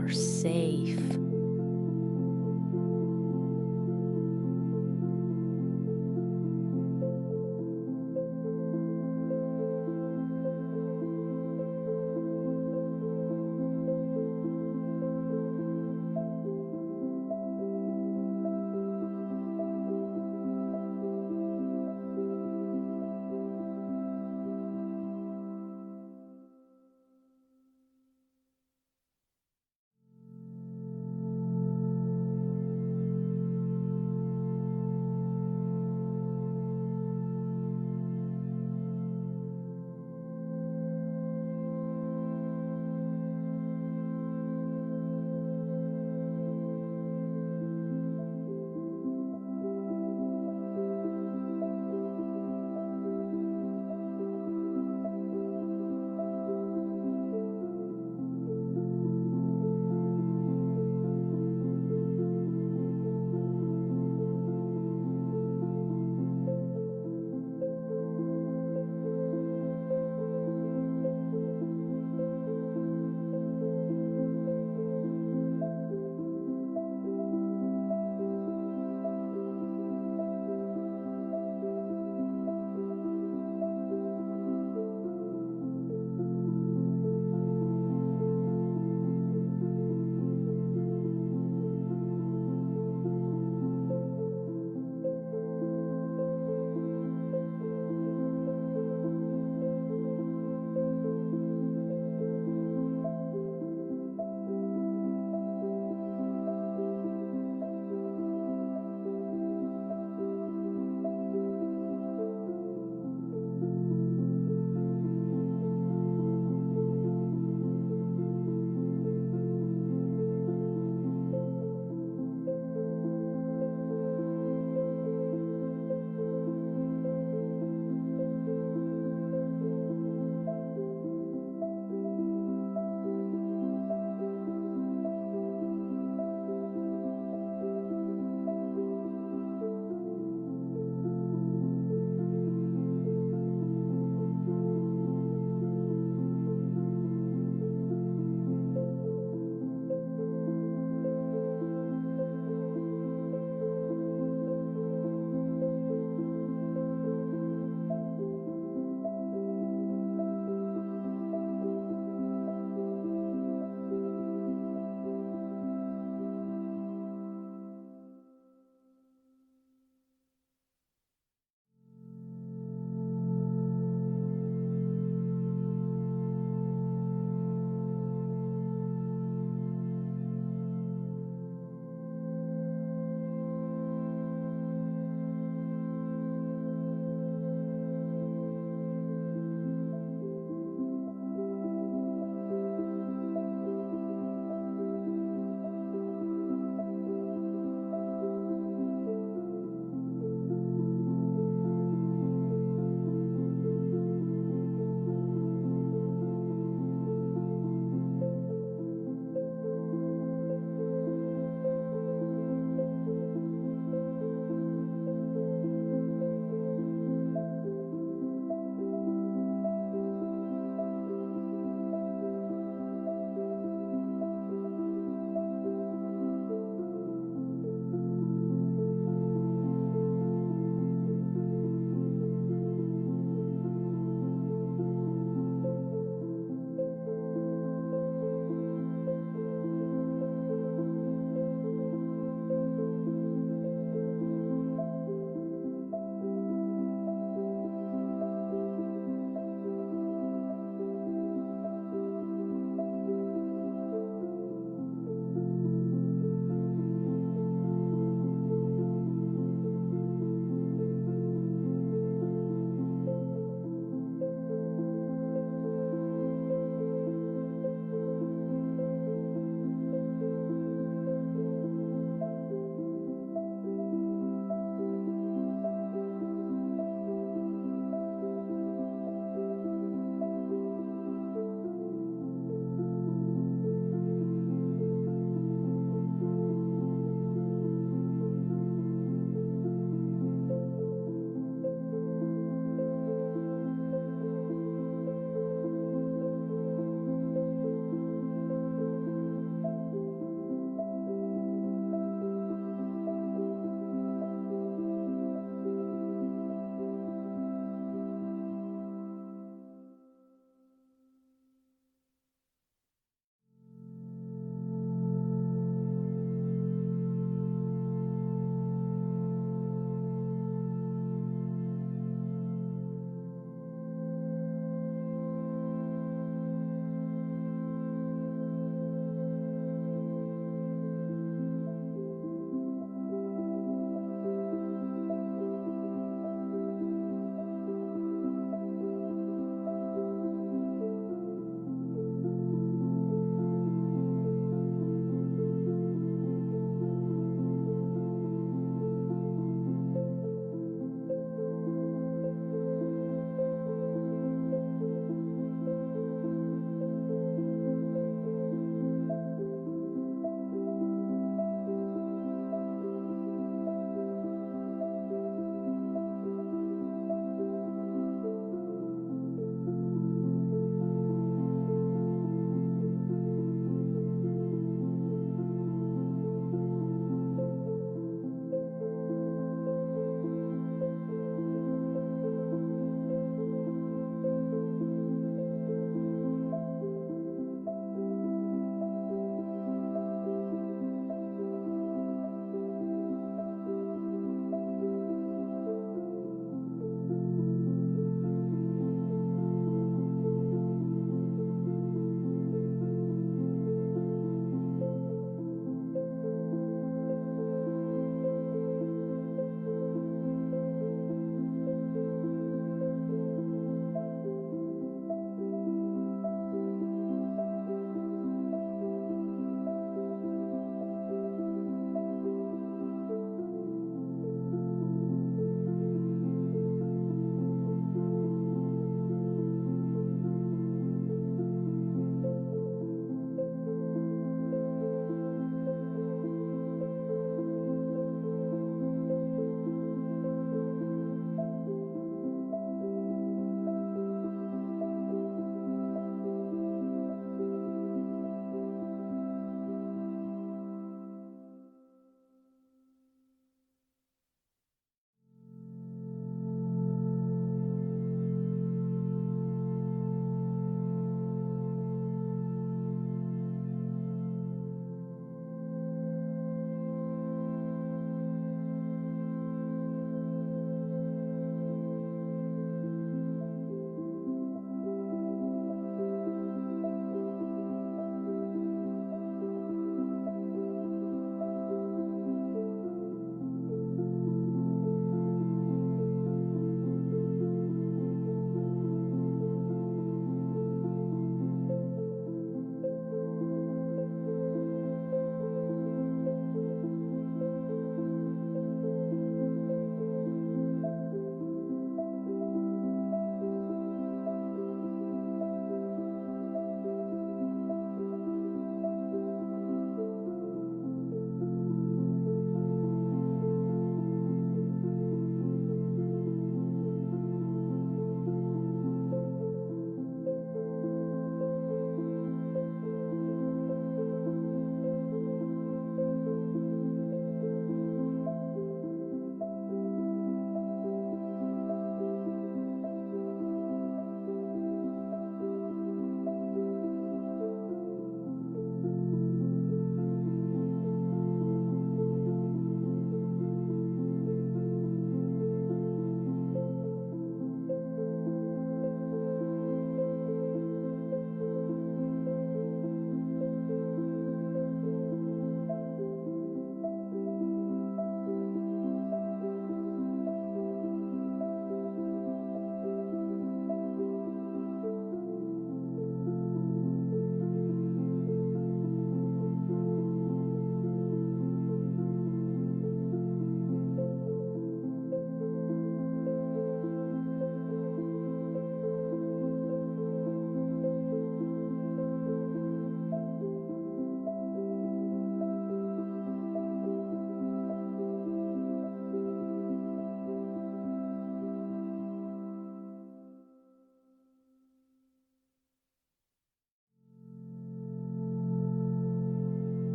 are safe.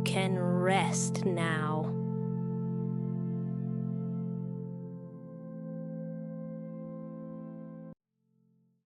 can rest now.